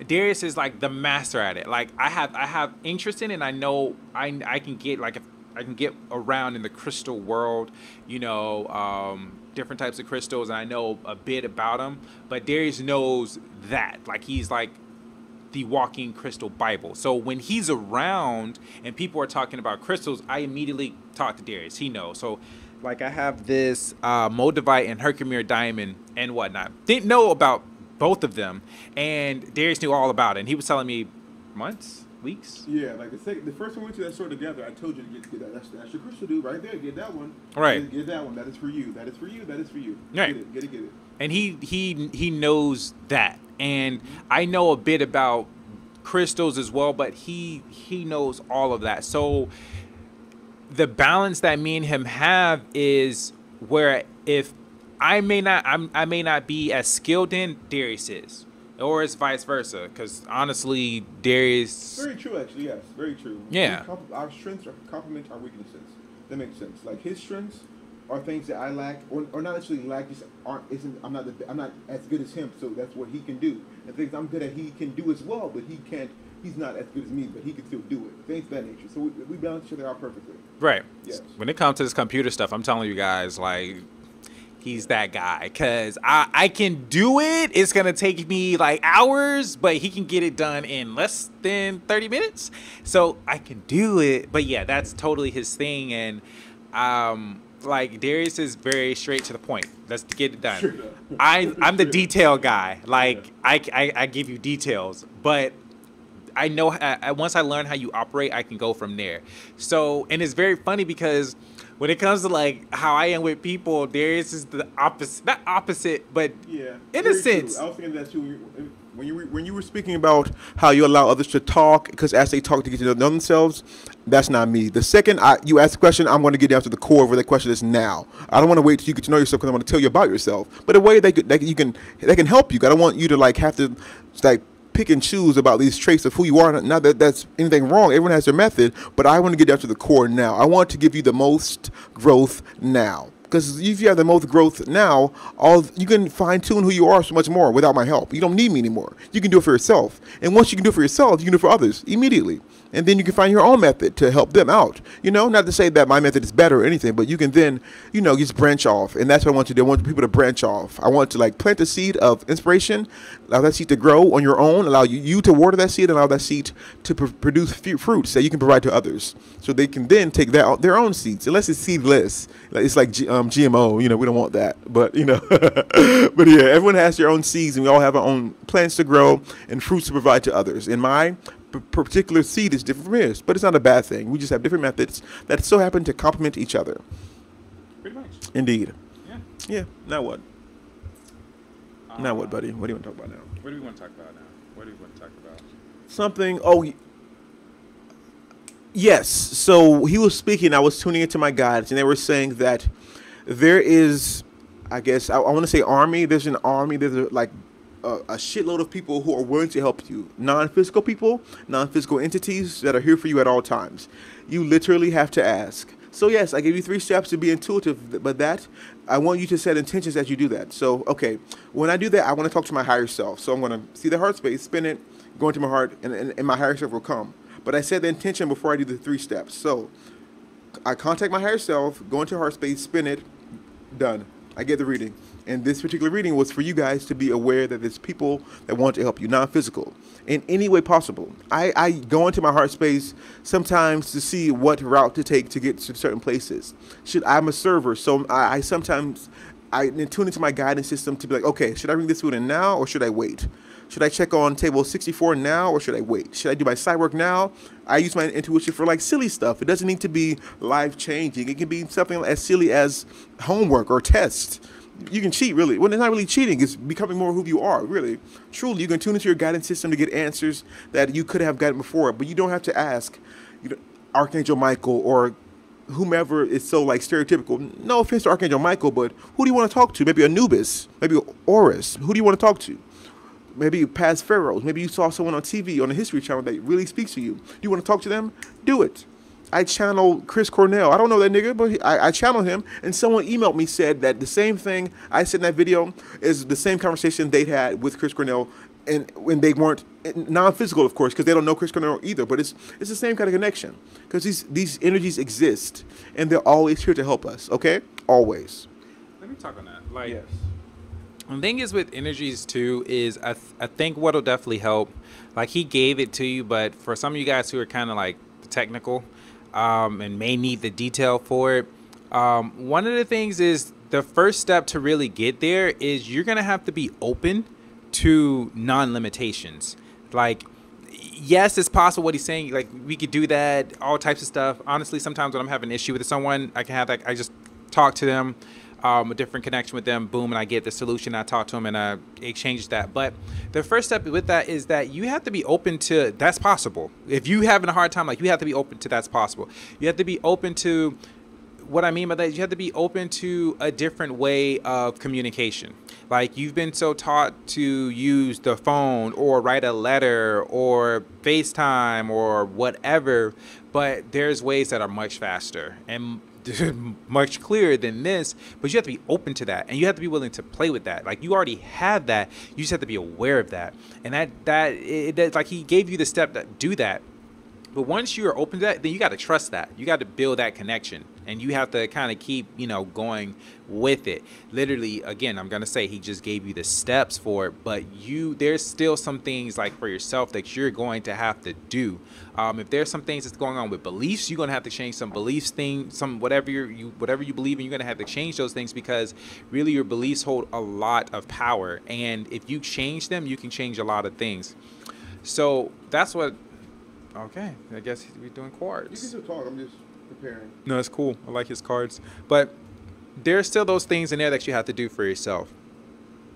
Darius is like the master at it. Like I have interest in it, and I know I can get like if I can get around in the crystal world, different types of crystals, and I know a bit about them. But Darius knows that. Like he's like the walking crystal Bible. So when he's around and people are talking about crystals, I immediately talk to Darius. He knows. So like I have this Moldavite and Herkimer diamond and whatnot. Didn't know about both of them, and Darius knew all about it. And he was telling me months, weeks. Yeah, like the first one we went to that store together, I told you to get that. That's your crystal dude right there. Get that one. Right. Get that one. That is for you. That is for you. That is for you. Right. Get it. And he knows that. And I know a bit about crystals as well, but he knows all of that. So the balance that me and him have is where if I may not be as skilled in, Darius is, or it's vice versa. Because honestly, Darius. Very true, actually. Yes, very true. Yeah. Our strengths complement our weaknesses. That makes sense. Like his strengths are things that I lack, or not actually lack. Just I'm not as good as him. So that's what he can do. And things I'm good at, he can do as well. But he can't. He's not as good as me, but he can still do it. Things of that nature. So we balance each other out perfectly. Right. Yes. When it comes to this computer stuff, I'm telling you guys, like, he's that guy. Because I can do it. It's going to take me, like, hours, but he can get it done in less than 30 minutes. So I can do it. But, yeah, that's totally his thing. And, like, Darius is very straight to the point. Let's get it done. Sure. I'm the detail guy. Like, yeah. I give you details. But I know once I learn how you operate, I can go from there. So, and it's very funny because when it comes to like how I am with people, Darius is the opposite, not opposite, but yeah, in a sense. True. I was thinking that too when you were speaking about how you allow others to talk, because as they talk to get to know themselves, that's not me. The second you ask a question, I'm going to get down to the core of where the question is now. I don't want to wait till you get to know yourself because I want to tell you about yourself. But a way they can help you. I don't want you to like have to like pick and choose about these traits of who you are. Not that that's anything wrong. Everyone has their method, but I want to get down to the core now. I want to give you the most growth now. Because if you have the most growth now, you can fine-tune who you are so much more without my help. You don't need me anymore. You can do it for yourself. And once you can do it for yourself, you can do it for others immediately. And then you can find your own method to help them out. Not to say that my method is better or anything, but you can then, just branch off. And that's what I want to do. I want people to branch off. I want to like plant a seed of inspiration, allow that seed to grow on your own, allow you to water that seed, and allow that seed to produce fruits that you can provide to others. So they can then take their own seeds, unless it's seedless. It's like GMO, we don't want that. But, but yeah, everyone has their own seeds, and we all have our own plants to grow and fruits to provide to others. And my particular seed is different from his, but it's not a bad thing. We just have different methods that so happen to complement each other. Pretty much. Indeed. Yeah. Yeah. Now what? Now what, buddy? What do you want to talk about now? What do we want to talk about now? What do we want to talk about? Something. Oh, yes. So he was speaking. I was tuning into my guides, and they were saying that there is, I guess, I want to say army. There's an army. There's a shitload of people who are willing to help you. Non-physical people, non-physical entities that are here for you at all times. You literally have to ask. So yes, I gave you 3 steps to be intuitive, but I want you to set intentions as you do that. So, okay, when I do that, I want to talk to my higher self. So I'm going to see the heart space, spin it, go into my heart, and my higher self will come. But I set the intention before I do the 3 steps. So I contact my higher self, go into heart space, spin it, done. I get the reading. And this particular reading was for you guys to be aware that there's people that want to help you, non-physical, in any way possible. I go into my heart space sometimes to see what route to take to get to certain places. I'm a server, so I sometimes tune into my guidance system to be like, okay, should I bring this food in now or should I wait? Should I check on table 64 now or should I wait? Should I do my side work now? I use my intuition for like silly stuff. It doesn't need to be life-changing. It can be something as silly as homework or tests. You can cheat, really. Well, it's not really cheating. It's becoming more who you are, really. Truly, you can tune into your guidance system to get answers that you could have gotten before, but you don't have to ask Archangel Michael or whomever is so like stereotypical. No offense to Archangel Michael, but who do you want to talk to? Maybe Anubis, maybe Horus. Who do you want to talk to? maybe past pharaohs. Maybe you saw someone on TV on the History Channel that really speaks to you. Do you want to talk to them? Do it. I channel Chris Cornell. I don't know that nigga, but I channel him. And someone emailed me, said that the same thing I said in that video is the same conversation they'd had with Chris Cornell, and when they weren't non-physical, of course, because they don't know Chris Cornell either. But it's the same kind of connection, because these energies exist, and they're always here to help us. Okay, always. Let me talk on that. Like, Yes. the thing is with energies too is I think what'll definitely help. Like, he gave it to you, but for some of you guys who are kind of like technical, and may need the detail for it, one of the things is the first step to really get there is you're gonna have to be open to non-limitations. Like, yes, it's possible what he's saying. Like, we could do that, all types of stuff. Honestly, sometimes when I'm having an issue with someone, I can have that. I just talk to them, a different connection with them, boom, and I get the solution. I talk to them and I exchange that. But the first step with that is that you have to be open to that's possible. If you having a hard time, like, you have to be open to that's possible. You have to be open to what I mean by that. You have to be open to a different way of communication. Like, you've been so taught to use the phone or write a letter or FaceTime or whatever, but there's ways that are much faster and much clearer than this, but you have to be open to that, and you have to be willing to play with that. Like, you already have that, you just have to be aware of that. And that's like, he gave you the step to do that. But once you're open to that, then you got to trust that. You got to build that connection, and you have to kind of keep, going with it. Literally, again, I'm going to say he just gave you the steps for it, but there's still some things, like, for yourself that you're going to have to do. If there's some things that's going on with beliefs, you're going to have to change some beliefs whatever you believe in, you're going to have to change those things, because really your beliefs hold a lot of power. And if you change them, you can change a lot of things. So that's what. Okay, I guess we're doing cards. You can still talk. I'm just preparing. No, it's cool. I like his cards. But there's still those things in there that you have to do for yourself.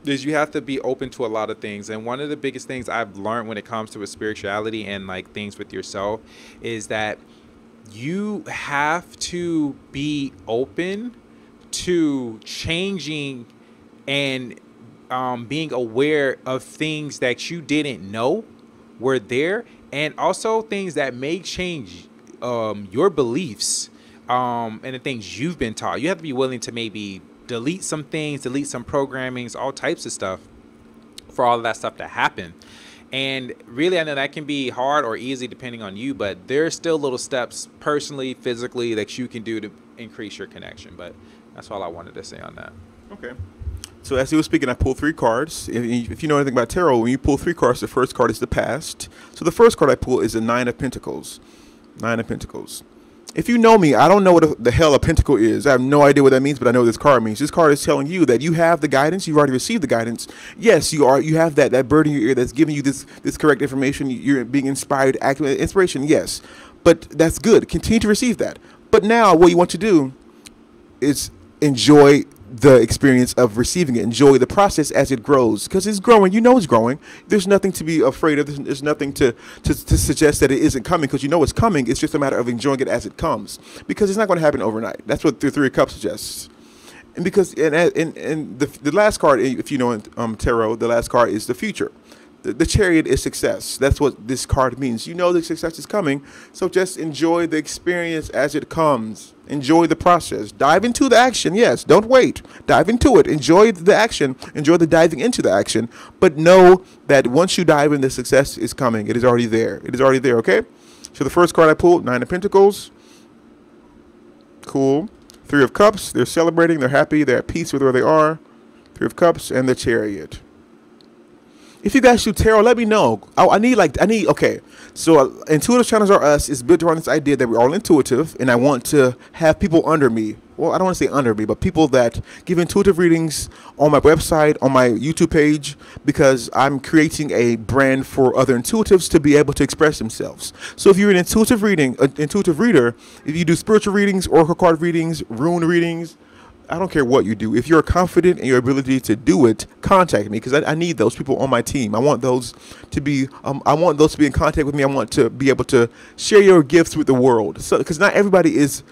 Is you have to be open to a lot of things. And one of the biggest things I've learned when it comes to spirituality and, like, things with yourself is that you have to be open to changing and being aware of things that you didn't know were there, and also things that may change your beliefs and the things you've been taught. You have to be willing to maybe delete some things, delete some programmings, all types of stuff for all of that stuff to happen. And really, I know that can be hard or easy depending on you, but there's still little steps personally, physically, that you can do to increase your connection. But that's all I wanted to say on that. Okay. So as he was speaking, I pulled 3 cards. If you know anything about tarot, when you pull 3 cards, the first card is the past. So the first card I pull is the 9 of Pentacles. 9 of Pentacles. If you know me, I don't know what the hell a pentacle is. I have no idea what that means, but I know what this card means. This card is telling you that you have the guidance. You've already received the guidance. Yes, you have that bird in your ear that's giving you this correct information. You're being inspired, acting inspiration. Yes, but that's good. Continue to receive that. But now what you want to do is enjoy the experience of receiving it. Enjoy the process as it grows, because it's growing. You know it's growing. There's nothing to be afraid of. There's nothing to suggest that it isn't coming, because you know it's coming. It's just a matter of enjoying it as it comes, because it's not going to happen overnight. That's what the 3 of Cups suggests. And because the last card, if you know in tarot, the last card is the future. The Chariot is success. That's what this card means. You know the success is coming, so just enjoy the experience as it comes. Enjoy the process. Dive into the action. Yes, don't wait. Dive into it. Enjoy the action. Enjoy the diving into the action. But know that once you dive in, the success is coming. It is already there. It is already there, okay? So the first card I pulled, 9 of Pentacles. Cool. 3 of Cups. They're celebrating. They're happy. They're at peace with where they are. 3 of Cups and the Chariot. If you guys do tarot, let me know. Okay. So Intuitive Channels Are Us is built around this idea that we're all intuitive, and I want to have people under me. Well, I don't want to say under me, but people that give intuitive readings on my website, on my YouTube page, because I'm creating a brand for other intuitives to be able to express themselves. So if you're an intuitive reader, if you do spiritual readings, oracle card readings, rune readings, I don't care what you do. If you're confident in your ability to do it, contact me, because I need those people on my team. I want those to be in contact with me. I want to be able to share your gifts with the world. So, because not everybody is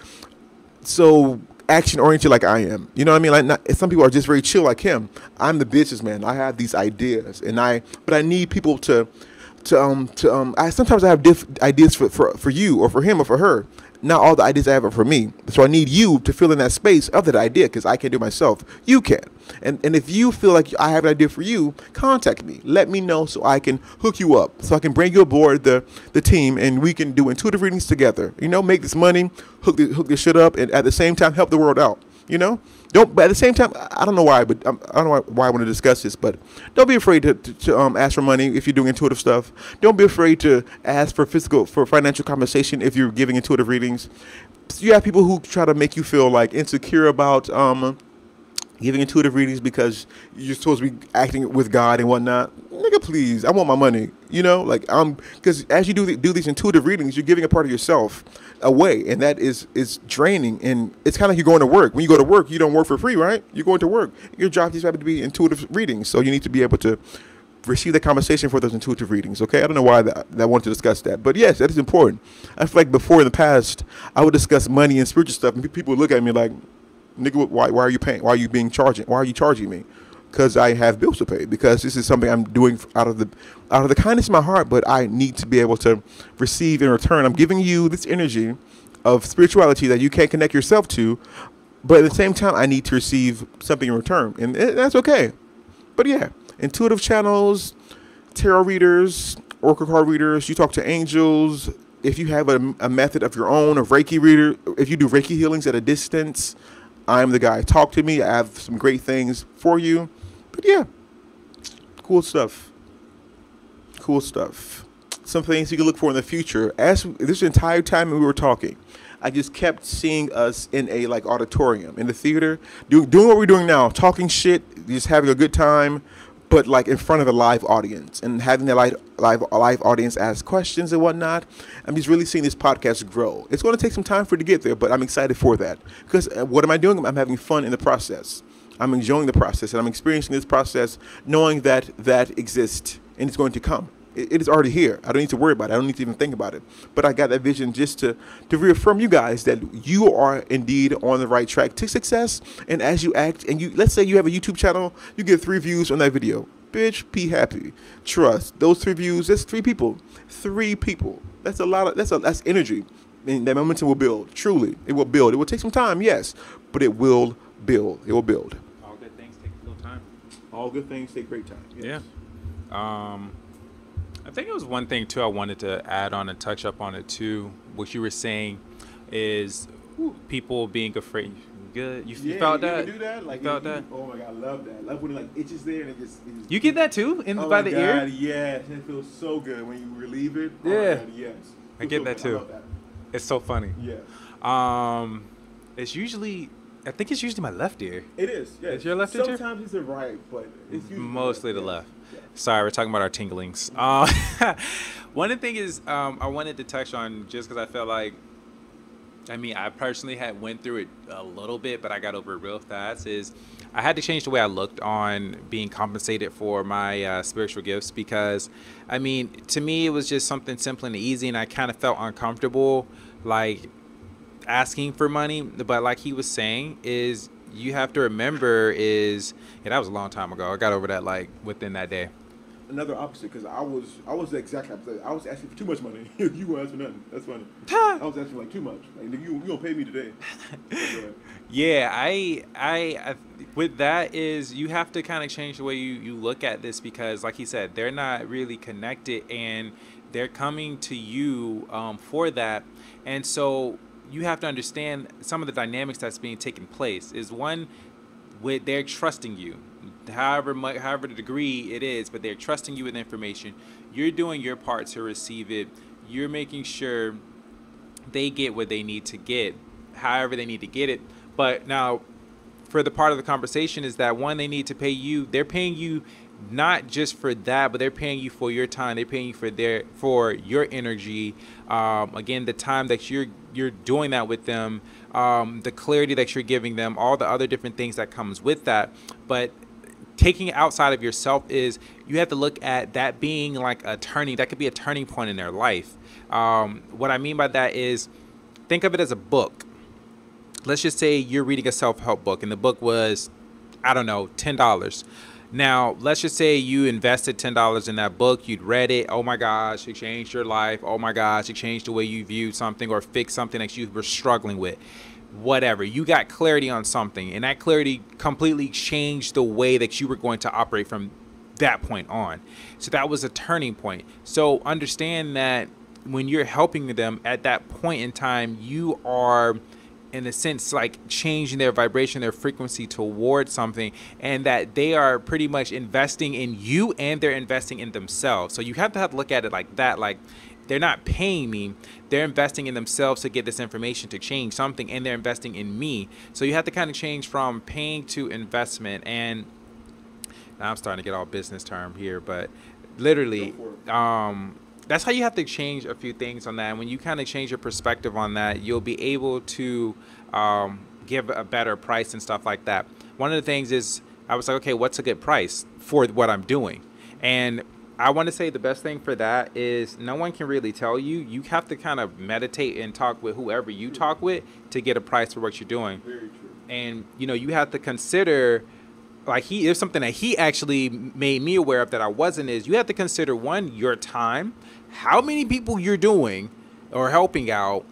so action oriented like I am. You know what I mean? Like some people are just very chill like him. I'm the businessman. I have these ideas, but I need people I sometimes I have ideas for you or for him or for her. Not all the ideas I have are for me. So I need you to fill in that space of that idea because I can't do it myself. You can. And if you feel like I have an idea for you, contact me. Let me know so I can hook you up. So I can bring you aboard the team and we can do intuitive readings together. You know, make this money, hook this shit up, and at the same time help the world out. You know? But at the same time, I don't know why, but I don't know why I want to discuss this, but don't be afraid to ask for money if you're doing intuitive stuff. Don't be afraid to ask for financial compensation if you're giving intuitive readings. You have people who try to make you feel like insecure about giving intuitive readings because you're supposed to be acting with God and whatnot. Nigga, please, I want my money. You know, like because as you do these intuitive readings, you're giving a part of yourself away, and that is draining. And it's kind of like you're going to work. When you go to work, you don't work for free, right? You're going to work. Your job just happens to be intuitive readings, so you need to be able to receive the compensation for those intuitive readings. Okay, I don't know why I wanted to discuss that, but yes, that is important. I feel like before in the past, I would discuss money and spiritual stuff, and people would look at me like, nigga, why are you paying? Why are you charging me? Because I have bills to pay. Because this is something I'm doing out of the kindness of my heart. But I need to be able to receive in return. I'm giving you this energy of spirituality that you can't connect yourself to. But at the same time, I need to receive something in return, and that's okay. But yeah, intuitive channels, tarot readers, oracle card readers. You talk to angels. If you have a method of your own, a Reiki reader, if you do Reiki healings at a distance, I'm the guy. Talk to me. I have some great things for you. But yeah, cool stuff. Cool stuff. Some things you can look for in the future. As this entire time we were talking, I just kept seeing us in a auditorium, in the theater, doing what we're doing now, talking shit, just having a good time, but in front of a live audience and having the live audience ask questions and whatnot. I'm just really seeing this podcast grow. It's going to take some time for it to get there, but I'm excited for that because what am I doing? I'm having fun in the process. I'm enjoying the process and I'm experiencing this process knowing that exists and it's going to come. It is already here. I don't need to worry about it. I don't need to even think about it. But I got that vision just to reaffirm you guys that you are indeed on the right track to success. And as you act, and let's say you have a YouTube channel, you get 3 views on that video. Bitch, be happy. Trust. Those 3 views, that's 3 people. 3 people. That's a lot of, that's energy. And that momentum will build. Truly. It will build. It will take some time, yes. But it will build. It will build. All good things take a little time. All good things take great time. Yes. Yeah. I think it was one thing too I wanted to add on and touch up on it too. What you were saying is people being afraid. Good. You felt that? You do that? You felt that? Oh my God, I love that. I love when it itches there and it just. You get that too by the ear? Yes, it feels so good when you relieve it. Yeah. Oh my God, yes. I get that too. I love that. It's so funny. Yeah. It's usually. I think it's usually my left ear. It is. Yes. Is your left ear? Sometimes it's the right, but it's usually mostly the left. Yeah. Sorry, we're talking about our tinglings. One of the things is I wanted to touch on just because I felt like, I personally went through it a little bit, but I got over it real fast. Is I had to change the way I looked on being compensated for my spiritual gifts because, to me it was just something simple and easy, and I kind of felt uncomfortable asking for money. But like he was saying, is you have to remember that was a long time ago. I got over that within that day. Another opposite, because I was the exact opposite. I was asking for too much money. You weren't asking for nothing. That's funny. I was asking too much. You gonna pay me today? Yeah, I with that is you have to kind of change the way you look at this because, like he said, they're not really connected and they're coming to you for that, and so you have to understand some of the dynamics that's being taken place. Is one, with they're trusting you. However the degree it is, but they're trusting you with information. You're doing your part to receive it. You're making sure they get what they need to get, however they need to get it. But now, for the part of the conversation is that one, they need to pay you. They're paying you not just for that, but they're paying you for your time. They're paying you for your energy. Again, the time that you're doing that with them, the clarity that you're giving them, all the other different things that comes with that. But taking it outside of yourself is you have to look at that being that could be a turning point in their life. What I mean by that is think of it as a book. let's just say you're reading a self-help book and the book was, I don't know, $10. Now, let's just say you invested $10 in that book. You'd read it. Oh my gosh, it changed your life. Oh my gosh, it changed the way you viewed something or fixed something that you were struggling with. Whatever. You got clarity on something, and that clarity completely changed the way that you were going to operate from that point on. So that was a turning point. So understand that when you're helping them at that point in time, you are, in a sense, like changing their vibration, their frequency towards something, and that they are pretty much investing in you and they're investing in themselves. So you have to look at it like that. Like, they're not paying me, they're investing in themselves to get this information to change something, and they're investing in me. So you have to kind of change from paying to investment. And now I'm starting to get all business term here, but literally, that's how you have to change a few things on that. And when you kind of change your perspective on that, you'll be able to give a better price and stuff like that. One of the things is, I was like, okay, what's a good price for what I'm doing? And I want to say the best thing for that is no one can really tell you. You have to kind of meditate and talk with whoever you talk with to get a price for what you're doing. Very true. And, you know, you have to consider, like, there's something that he actually made me aware of that I wasn't, is you have to consider, one, your time, how many people you're doing or helping out.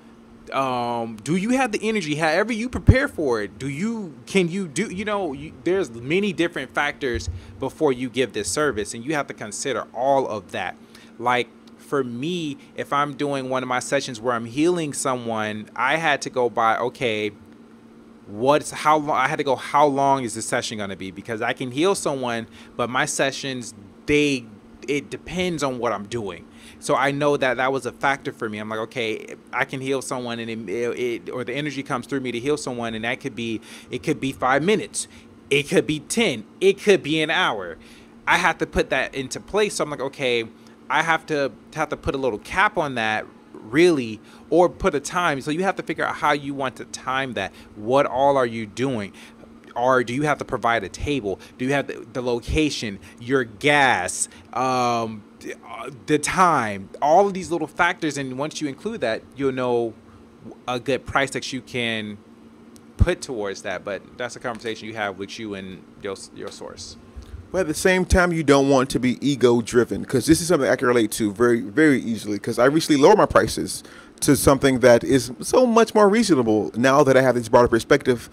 Do you have the energy? However you prepare for it, can you do, there's many different factors before you give this service, and you have to consider all of that. Like, for me, if I'm doing one of my sessions where I'm healing someone, I had to go by, okay, how long is the session going to be? Because I can heal someone, but my sessions, it depends on what I'm doing. So I know that was a factor for me. I'm like, okay, I can heal someone, and or the energy comes through me to heal someone, and it could be 5 minutes, it could be 10, it could be an hour. I have to put that into place. So I'm like, okay, I have to put a little cap on that, really, or put a time. So you have to figure out how you want to time that. What all are you doing? Or do you have to provide a table? Do you have the location, your gas, the time, all of these little factors? And once you include that, you'll know a good price that you can put towards that. But that's a conversation you have with you and your source. But at the same time, you don't want to be ego driven, because this is something I can relate to very, very easily, because I recently lowered my prices to something that is so much more reasonable now that I have this broader perspective.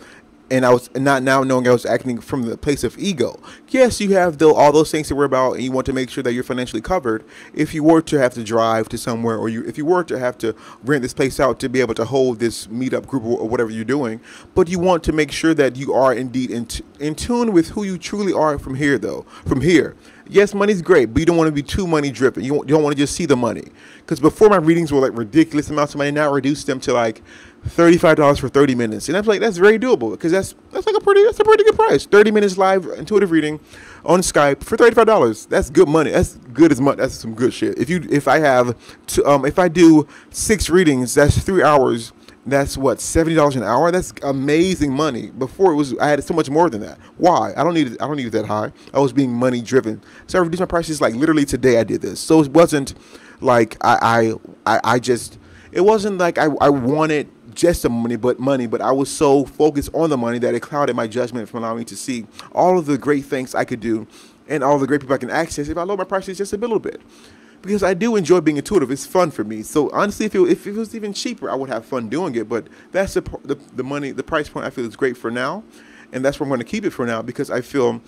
And I was not now knowing I was acting from the place of ego. Yes, you have all those things to worry about, and you want to make sure that you're financially covered. If you were to have to drive to somewhere, or if you were to have to rent this place out to be able to hold this meetup group or whatever you're doing, but you want to make sure that you are indeed in tune with who you truly are from here, though. From here. Yes, money's great, but you don't want to be too money driven. You don't want to just see the money. Because before, my readings were like ridiculous amounts of money. Now I reduced them to like $35 for 30 minutes. And I'm like, that's very doable, because that's a pretty good price. 30 minutes live intuitive reading on Skype for $35. That's good money. That's good as much. That's some good shit. If I do 6 readings, that's 3 hours. That's what, $70 an hour? That's amazing money. Before I had so much more than that. Why? I don't need it that high. I was being money driven. So I reduced my prices like literally today I did this. So it wasn't like it wasn't like I wanted just the money, but I was so focused on the money that it clouded my judgment from allowing me to see all of the great things I could do and all the great people I can access if I lower my prices just a little bit. Because I do enjoy being intuitive. It's fun for me. So honestly, if it was even cheaper, I would have fun doing it. But that's the price point I feel is great for now. And that's where I'm going to keep it for now, because I feel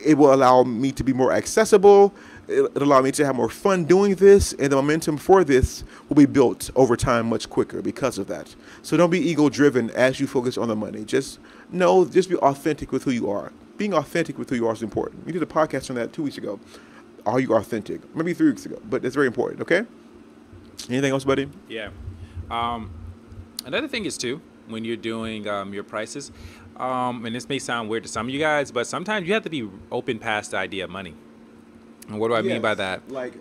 it will allow me to be more accessible. It'll allow me to have more fun doing this. And the momentum for this will be built over time much quicker because of that. So don't be ego driven as you focus on the money. Just be authentic with who you are. Being authentic with who you are is important. We did a podcast on that 2 weeks ago. Are you authentic? Maybe 3 weeks ago, but it's very important. Okay. Anything else, buddy? Yeah. Another thing is too, when you're doing your prices, and this may sound weird to some of you guys, but sometimes you have to be open past the idea of money. And what do I mean by that? Like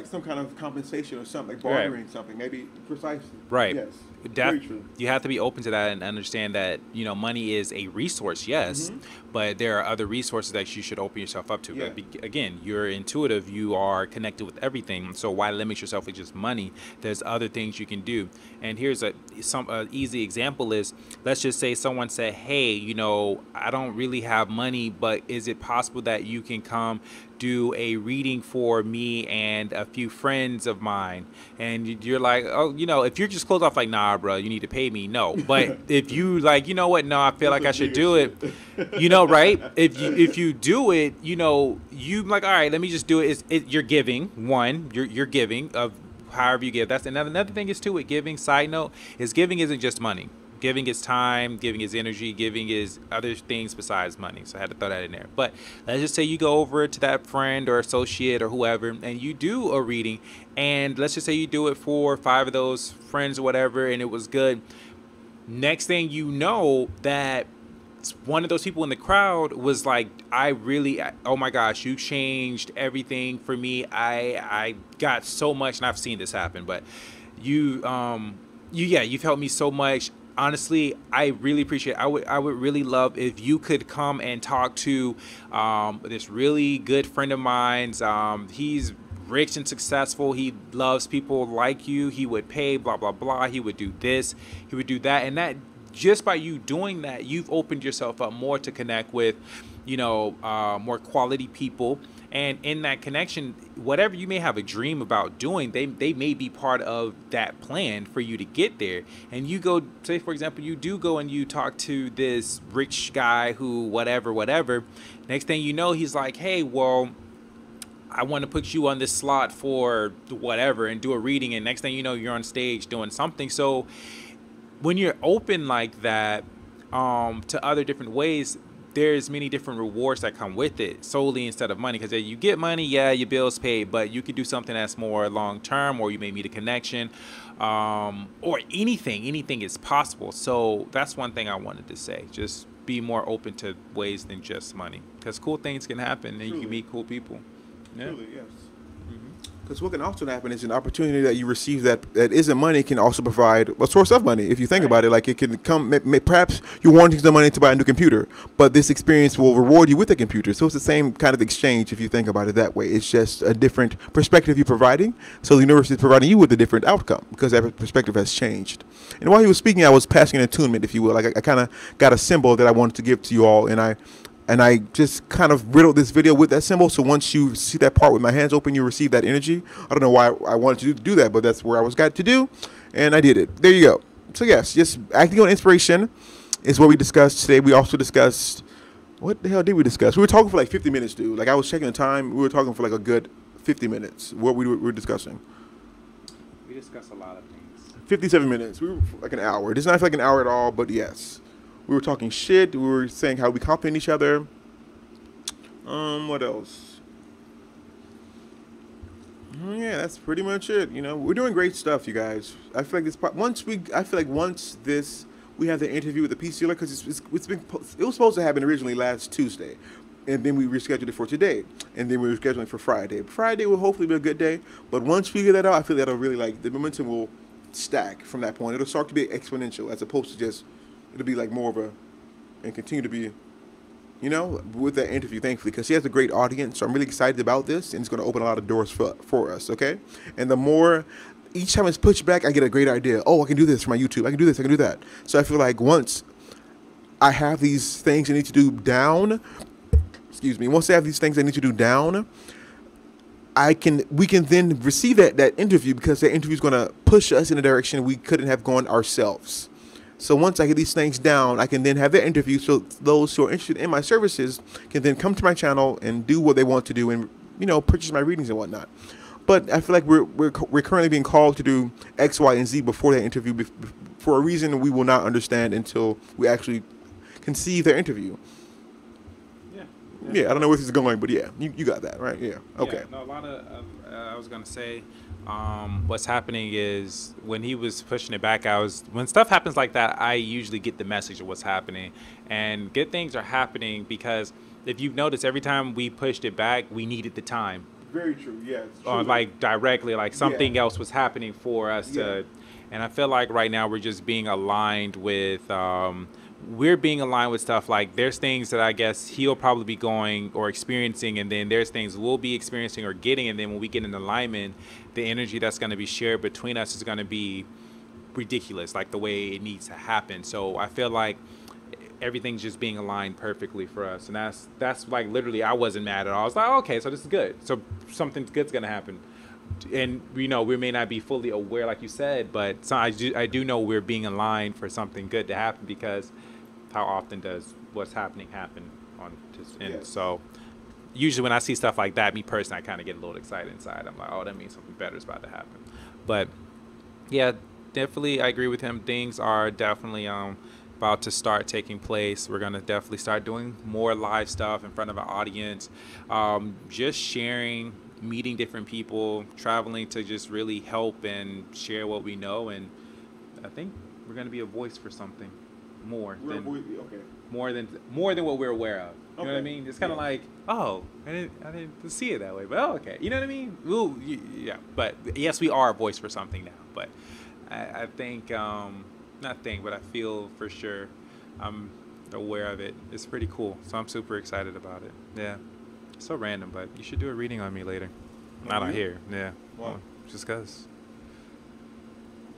some kind of compensation or something, like bartering something, maybe precisely. Right. Yes. Very true. You have to be open to that and understand that, you know, money is a resource, yes, but there are other resources that you should open yourself up to. Yeah. Again, you're intuitive, you are connected with everything, so why limit yourself with just money? There's other things you can do. And here's some easy example is, let's just say someone said, hey, you know, I don't really have money, but is it possible that you can come do a reading for me and a few friends of mine? And you're like, oh, you know, if you're just closed off like, nah, bro, you need to pay me. No. But if you like, you know what? No, I feel like I should do it. You know, right? If you do it, you know, you like, all right, let me just do it. You're giving. One, you're giving of however you give. That's another thing is too with giving. Side note is giving isn't just money. Giving is time, giving is energy, giving is other things besides money. So I had to throw that in there. But let's just say you go over to that friend or associate or whoever, and you do a reading, and let's just say you do it for 5 of those friends or whatever, and it was good. Next thing you know, that one of those people in the crowd was like, oh my gosh, you changed everything for me. I got so much, and I've seen this happen, but you've helped me so much. Honestly, I really appreciate it. I would really love if you could come and talk to this really good friend of mine's. He's rich and successful. He loves people like you. He would pay, blah, blah, blah. He would do this. He would do that. And that, just by you doing that, you've opened yourself up more to connect with, you know, more quality people. And in that connection, whatever you may have a dream about doing, they may be part of that plan for you to get there. And you go, say, for example, you do go and you talk to this rich guy who whatever. Next thing you know, he's like, hey, well, I want to put you on this slot for whatever and do a reading. And next thing you know, you're on stage doing something. So when you're open like that to other different ways, there's many different rewards that come with it solely instead of money. Because you get money, yeah, your bills paid, but you could do something that's more long term, or you may meet a connection, or anything is possible. So that's one thing I wanted to say. Just be more open to ways than just money, because cool things can happen and you can meet cool people. Yeah. Truly, yes. Because what can also happen is an opportunity that you receive that isn't money can also provide a source of money. If you think about it, like it can come, perhaps you're wanting the money to buy a new computer, but this experience will reward you with a computer. So it's the same kind of exchange if you think about it that way. It's just a different perspective you're providing. So the universe is providing you with a different outcome because that perspective has changed. And while he was speaking, I was passing an attunement, if you will. Like I kind of got a symbol that I wanted to give to you all, and I just kind of riddled this video with that symbol. So once you see that part with my hands open, you receive that energy. I don't know why I wanted to do that, but that's where I was got to do, and I did it. There you go. So yes, just acting on inspiration is what we discussed today. We also discussed, what the hell did we discuss? We were talking for like 50 minutes, dude. Like I was checking the time. We were talking for like a good 50 minutes. What we were discussing. We discussed a lot of things. 57 minutes. We were like an hour. It does not feel like an hour at all, but yes. We were talking shit. We were saying how we compliment each other. What else? Yeah, that's pretty much it. You know, we're doing great stuff, you guys. I feel like once we have the interview with the peace sealer, because it was supposed to happen originally last Tuesday, and then we rescheduled it for today, and then we're scheduling for Friday. Friday will hopefully be a good day, but once we get that out, I feel that'll really, like, the momentum will stack from that point. It'll start to be exponential as opposed to just. It'll be like more of and continue to be, you know, with that interview, thankfully, because she has a great audience. So I'm really excited about this, and it's going to open a lot of doors for us, okay? And the more, each time it's pushed back, I get a great idea. Oh, I can do this for my YouTube. I can do this. I can do that. So I feel like once I have these things I need to do down, once I have these things I need to do down, we can then receive that interview, because that interview is going to push us in a direction we couldn't have gone ourselves. So once I get these things down, I can then have that interview, so those who are interested in my services can then come to my channel and do what they want to do, and, you know, purchase my readings and whatnot. But I feel like we're currently being called to do X, Y, and Z before that interview, for a reason we will not understand until we actually conceive their interview. Yeah, I don't know where this is going, but yeah, you got that, right? Yeah, okay. Yeah, no, a lot of, I was going to say, what's happening is when he was pushing it back, when stuff happens like that, I usually get the message of what's happening, and good things are happening, because if you've noticed, every time we pushed it back, we needed the time. Very true, yes. Like directly, like something else was happening for us to, And I feel like right now we're just being aligned with we're being aligned with stuff like there's things that I guess he'll probably be going or experiencing, and then there's things we'll be experiencing or getting, and then when we get in alignment, the energy that's going to be shared between us is going to be ridiculous, like the way it needs to happen. So I feel like everything's just being aligned perfectly for us, and that's like literally I wasn't mad at all. I was like, oh, okay, so this is good. So something good's going to happen. And we may not be fully aware, like you said, but I do know we're being aligned for something good to happen, because how often does what's happening happen and so usually when I see stuff like that, me personally, I kind of get a little excited inside. I'm like, oh, that means something better is about to happen. But yeah, definitely I agree with him. Things are definitely about to start taking place. We're going to definitely start doing more live stuff in front of our audience, just sharing, meeting different people, traveling to just really help and share what we know. And I think we're going to be a voice for something more than what we're aware of. You know what I mean? It's kind of like, oh, I didn't see it that way, but oh, okay. You know what I mean? Ooh, yeah. But yes, we are a voice for something now. But I think, but I feel for sure I'm aware of it. It's pretty cool. So I'm super excited about it. Yeah. So random, but you should do a reading on me later. Not on here. Yeah. Why? Well, just because.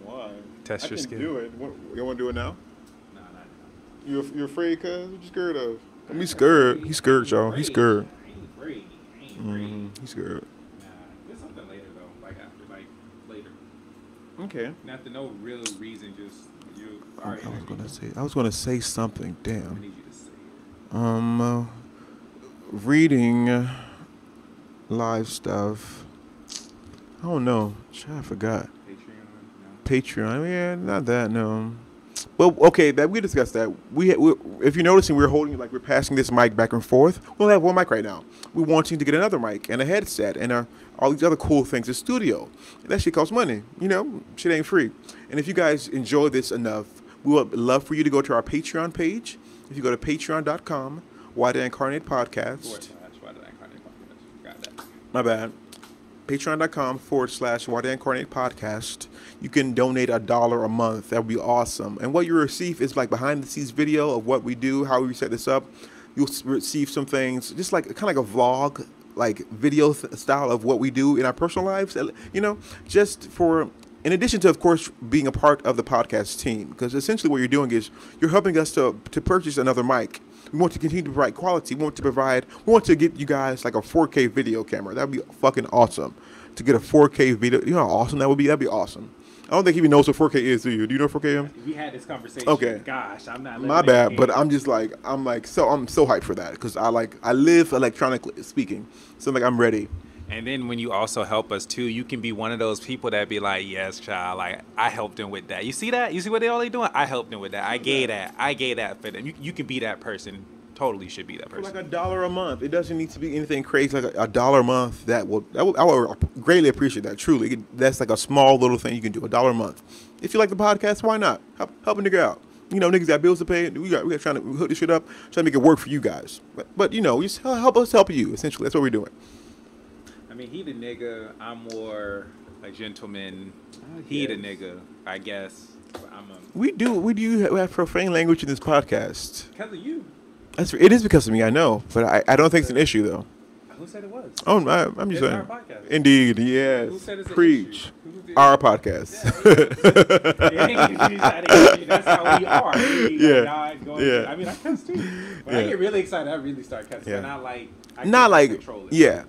Why? Test your skill. Do it. You want to do it now? No, not now. You're afraid, cuz? What you scared of? He's scared. He's scared, y'all. He's scared. He's scared. Nah, there's something later though. Later. Okay. Not to no real reason, just you. I was gonna say something. I Damn. need you to say it. Reading live stuff. I don't know. I forgot. Patreon. Yeah, not that. No. Well, okay. That we discussed that. We if you're noticing, we're holding we're passing this mic back and forth. We only have one mic right now. We're wanting to get another mic and a headset and all these other cool things. A studio. And that shit costs money. Shit ain't free. And if you guys enjoy this enough, we would love for you to go to our Patreon page. If you go to patreon.com, Why Did I Incarnate Podcast. Got that. My bad. Patreon.com/Why Did I Incarnate Podcast. You can donate $1 a month. That would be awesome. And what you receive is behind the scenes video of what we do, how we set this up. You'll receive some things, just kind of like a vlog, video style of what we do in our personal lives. Just for, in addition to, of course, being a part of the podcast team, because essentially what you're doing is you're helping us to purchase another mic. We want to continue to provide quality. We want to get you guys a 4K video camera. That'd be fucking awesome. To get a 4K video, you know how awesome that would be? That'd be awesome. I don't think he even knows what 4K is, do you? Do you know what 4K is? We had this conversation. Okay. Gosh, I'm not. My bad, but I'm just I'm so hyped for that because I live electronically speaking, so I'm ready. And then when you also help us too, you can be one of those people that be like, yes, child, I helped them with that. You see that? You see what they doing? I helped them with that. I gave that for them. You can be that person. Totally should be that person. For $1 a month. It doesn't need to be anything crazy. $1 a month. I would greatly appreciate that. Truly, that's a small little thing you can do. $1 a month. If you like the podcast, why not? Help a nigga out. Niggas got bills to pay. We got trying to hook this shit up, trying to make it work for you guys. But just help us help you. Essentially, that's what we're doing. I mean, he the nigga. I'm more a gentleman. He the nigga. I guess. We do have profane language in this podcast. Because of you. It is because of me, I know, but I don't think it's an issue though. Who said it was? Oh, I'm just saying. Our podcast. Indeed, yes. Who said it's Preach. Our podcast. Yeah. That's how we are. Yeah. I mean, I cuss too. When I get really excited, I really start cussing. Yeah. But not control it. Yeah.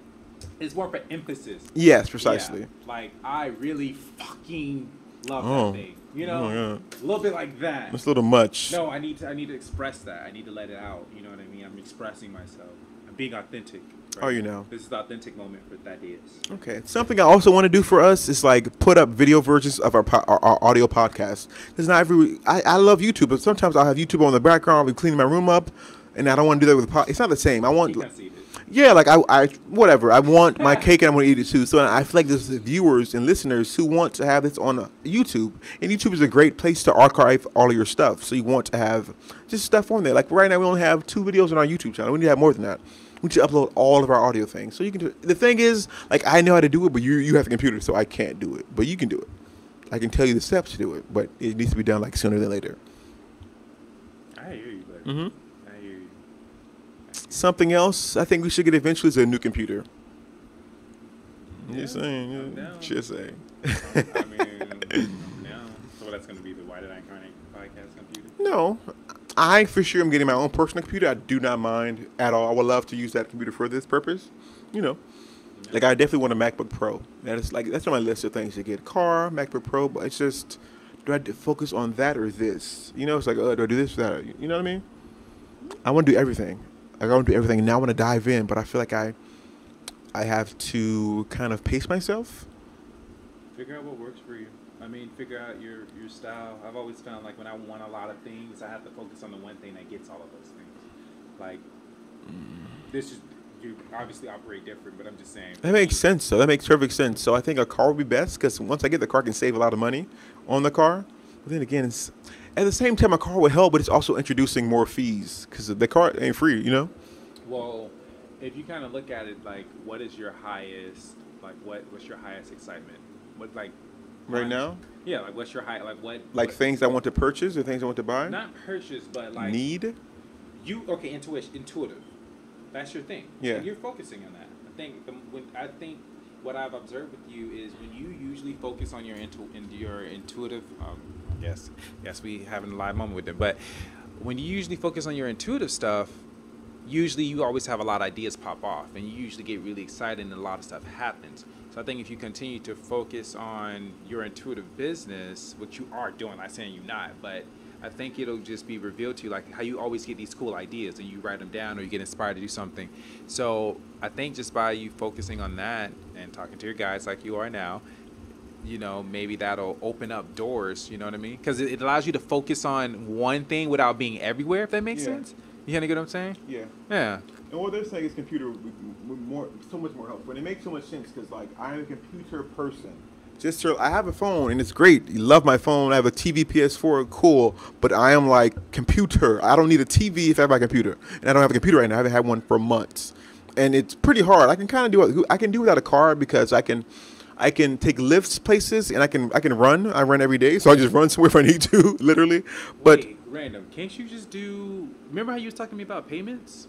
It's more for emphasis. Yes, precisely. Yeah. I really fucking love that thing. A little bit like that. It's a little much. No, I need to express that. I need to let it out. You know what I mean? I'm expressing myself. I'm being authentic. Right? Are you now? This is the authentic moment for Thaddeus. Okay. Something I also want to do for us is put up video versions of our audio podcast. Because not I love YouTube, but sometimes I'll have YouTube on the background. I'll be cleaning my room up, and I don't want to do that with it's not the same. I want. Yeah, I whatever. I want my cake and I'm going to eat it too. So I feel like there's viewers and listeners who want to have this on YouTube. And YouTube is a great place to archive all of your stuff. So you want to have just stuff on there. Right now we only have 2 videos on our YouTube channel. We need to have more than that. We need to upload all of our audio things. So you can do it. The thing is, I know how to do it, but you have a computer, so I can't do it. But you can do it. I can tell you the steps to do it, but it needs to be done like sooner than later. I hear you, buddy. I hear you. Something else I think we should get eventually is a new computer. Yeah, Just saying. I'm down. Just saying. I mean, no. So that's going to be the Why Did I Incarnate podcast computer? No, I for sure am getting my own personal computer. I do not mind at all. I would love to use that computer for this purpose. You know, like I definitely want a MacBook Pro. That's on my list of things to get. Car, MacBook Pro, but it's just, do I focus on that or this? You know, it's like, do I do this or that? You know what I mean? I want to do everything. I want to do everything. Now I want to dive in, but I feel like I have to kind of pace myself. Figure out what works for you. I mean, figure out your style. I've always found like when I want a lot of things, I have to focus on the one thing that gets all of those things. Like, this is, you obviously operate different, but I'm just saying. That makes sense, though. That makes perfect sense. So I think a car would be best because once I get the car, I can save a lot of money on the car. But then again, it's, at the same time, a car will help, but it's also introducing more fees because the car ain't free, you know? Well, if you kind of look at it, like, what is your highest, like, what's your highest excitement? What, like, Right now? Yeah, like, what's your high, like, what? Like what, things I want to purchase or things I want to buy? Not purchase, but, like. Need? Okay, intuitive. That's your thing. Yeah. And you're focusing on that. I think what I've observed with you is when you usually focus on your intuitive. Yes, we having a live moment with them. But when you usually focus on your intuitive stuff, usually you always have a lot of ideas pop off, and you usually get really excited, and a lot of stuff happens. So I think if you continue to focus on your intuitive business, which you are doing, I'm not saying you're not, but I think it'll just be revealed to you, like how you always get these cool ideas and you write them down or you get inspired to do something. So I think just by you focusing on that and talking to your guys like you are now, you know, maybe that'll open up doors, you know what I mean? Because it allows you to focus on one thing without being everywhere, if that makes sense. You kind of get what I'm saying? Yeah. Yeah. And what they're saying is computer with so much more helpful. And it makes so much sense because, like, I'm a computer person. I have a phone and it's great. You love my phone. I have a TV, PS4, cool. But I am like computer. I don't need a TV if I have my computer. And I don't have a computer right now. I haven't had one for months. And it's pretty hard. I can kind of do it. I can do without a car because I can take lifts places and I can run. I run every day, so I just run somewhere if I need to, literally. But wait, random. Can't you just do? Remember how you was talking to me about payments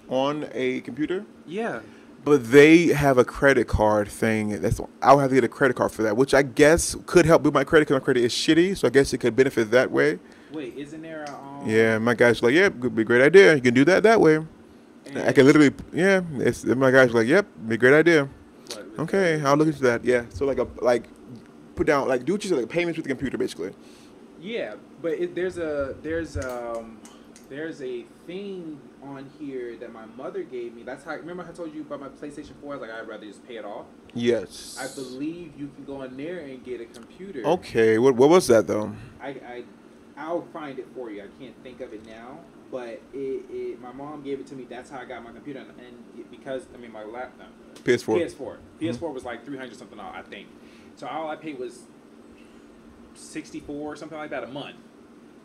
on a computer? Yeah. But they have a credit card thing. I'll have to get a credit card for that, which I guess could help with my credit because my credit is shitty. So I guess it could benefit that way. Wait, isn't there a? Yeah, my guy's like, yeah, could be a great idea. You can do that way. I can literally, yeah. My guy's like, yep, be a great idea. Okay, I'll look into that. Yeah, so put down do what you said, like payments with the computer, basically. Yeah, but there's a thing on here that my mother gave me. That's how. Remember I told you about my PlayStation 4? I was like, I'd rather just pay it off. Yes. I believe you can go in there and get a computer. Okay, what was that though? I'll find it for you. I can't think of it now, but my mom gave it to me. That's how I got my computer, and because my laptop. PS4. PS4 was like $300 something, I think. So all I paid was $64 or something like that a month.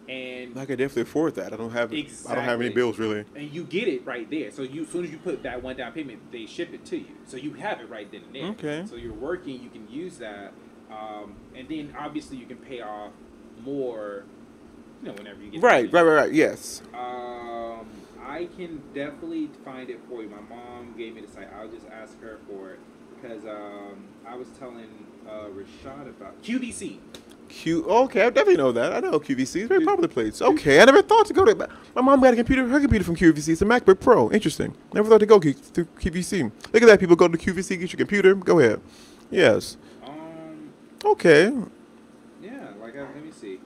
And I could definitely afford that. I don't have any bills really. And you get it right there. So as soon as you put that one down payment, they ship it to you. So you have it right then and there. Okay. So you're working, you can use that, and then obviously you can pay off more. Whenever you get right. Yes. I can definitely find it for you. My mom gave me the site. I'll just ask her for it because I was telling Rashad about QVC. Okay, I definitely know that. I know QVC. It's a very popular place. Okay, I never thought to go to. My mom got her computer from QVC. It's a MacBook Pro. Interesting. Never thought to go to QVC. Look at that. People go to QVC, get your computer. Go ahead. Yes. Okay. Yeah. Let me see.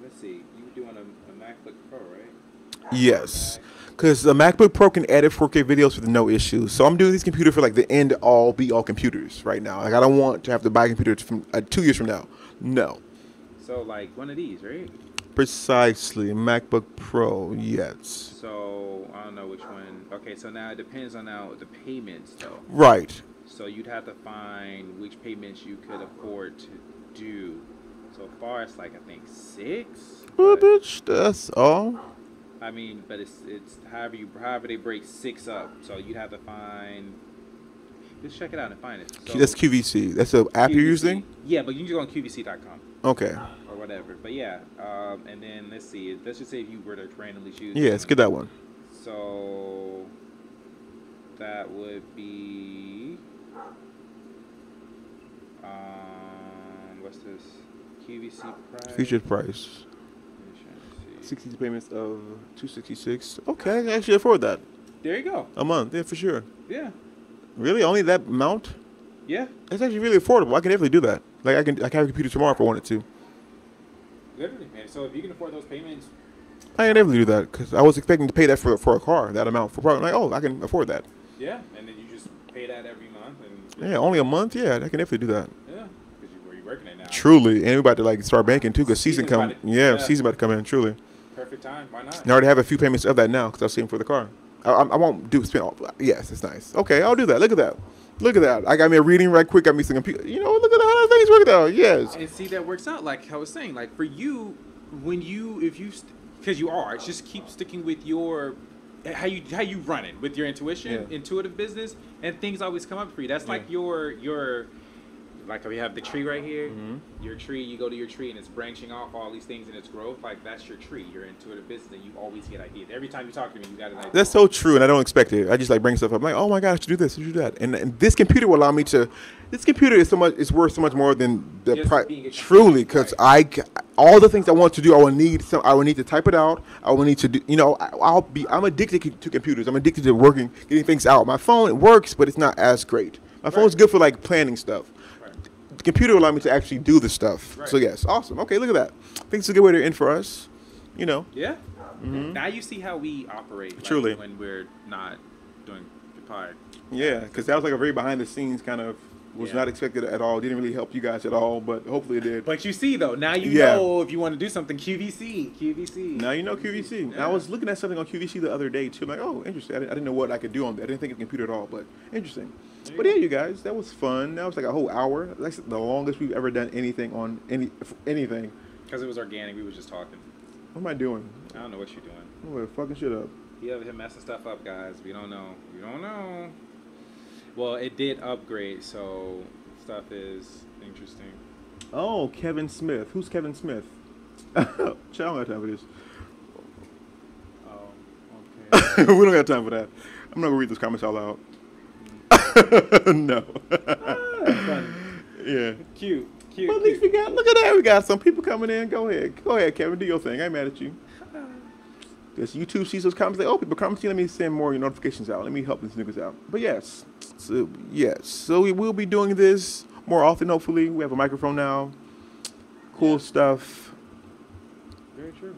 Let's see. You were doing a MacBook Pro, right? Yes. Because the MacBook Pro can edit 4K videos with no issues. So I'm doing this computer for the end all be all computers right now. I don't want to have to buy a computer from 2 years from now. No. So one of these, right? Precisely. MacBook Pro, yes. So I don't know which one. Okay, so now it depends on the payments though. Right. So you'd have to find which payments you could afford to do. So far it's I think 6. Well, bitch, that's all. But it's however they break 6 up. So you'd have to find. Just check it out and find it. So, that's QVC. That's the app you're using? Yeah, but you can go on QVC.com. Okay. Or whatever. But yeah, and then let's see. Let's just say if you were to randomly choose. Yeah, let's get that one. So that would be what's this? QVC price. Featured price. 60 payments of $266. Okay, I can actually afford that. There you go. A month, yeah, for sure. Yeah. Really, only that amount? Yeah. It's actually really affordable. I can definitely do that. Like I can have a computer tomorrow if I wanted to. Literally, man. So if you can afford those payments, I can definitely do that because I was expecting to pay that for a car, that amount for probably like, oh, I can afford that. yeah, and then you just pay that every month, and Yeah, only a month. Yeah, I can definitely do that. yeah, because where you working at now. Truly, and we about to like start banking too because season Season's come. about to- Yeah, yeah. season about to come in. Truly, Perfect time. Why not? and I already have a few payments of that now because I was saving for the car. I won't spend all. Yes, it's nice. Okay, I'll do that. Look at that. Look at that. I got me a reading right quick. Got me some computer. You know, look at how things work out. Yes. And see, that works out. Like I was saying, like for you, when you, if you, because you are, just keep sticking with your, how you run it with your intuition, intuitive business, and things always come up for you. That's like your, like we have the tree right here. Your tree, you go to your tree and it's branching off all these things in its growth. Like that's your tree, your intuitive business, and you always get ideas. Every time you talk to me, you got an idea. That's so true, and I don't expect it. I just like bring stuff up. I'm like, oh my god, I should do this, I should do that, and this computer will allow me to. This computer is so much. It's worth so much more than the Just price. being a Truly, computer, because all the things I want to do, I will need to type it out. I will need to do. You know, I'm addicted to computers. I'm addicted to working, getting things out. My phone, it works, but it's not as great. My phone's good for like planning stuff. The computer will allow me to actually do the stuff. So yes, awesome. Okay, look at that. I think it's a good way to end for us. You know. Yeah. Now you see how we operate. Like, Truly. when we're not doing the pod. Yeah, because that was like a very behind the scenes kind of. Was not expected at all. Didn't really help you guys at all, but hopefully it did. But you see, though, now you know if you want to do something, QVC. Now you know QVC. Yeah. I was looking at something on QVC the other day, too. I'm like, oh, interesting. I didn't know what I could do on that. I didn't think of the computer at all, but interesting. But yeah, you guys, that was fun. That was like a whole hour. That's the longest we've ever done anything on anything. Because it was organic. We were just talking. What am I doing? I don't know what you're doing. Oh, fucking shit up. You ever messing stuff up, guys. We don't know. We don't know. Well, it did upgrade, so stuff is interesting. Oh, Kevin Smith. Who's Kevin Smith? Child, I don't have time for this. Oh, okay. We don't got time for that. I'm not going to read those comments out loud. No. Funny. Yeah. Cute. Well, at least we got, look at that. We got some people coming in. Go ahead, Kevin. Do your thing. I ain't mad at you. Because YouTube sees those comments, like, oh, people commenting, let me send more notifications out. Let me help these niggas out. But yes. So we will be doing this more often, hopefully. We have a microphone now. Cool stuff. Very true.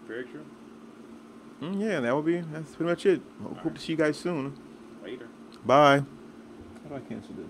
Very true. Yeah, that's pretty much it. Hope to see you guys soon. Later. Bye. How do I cancel this?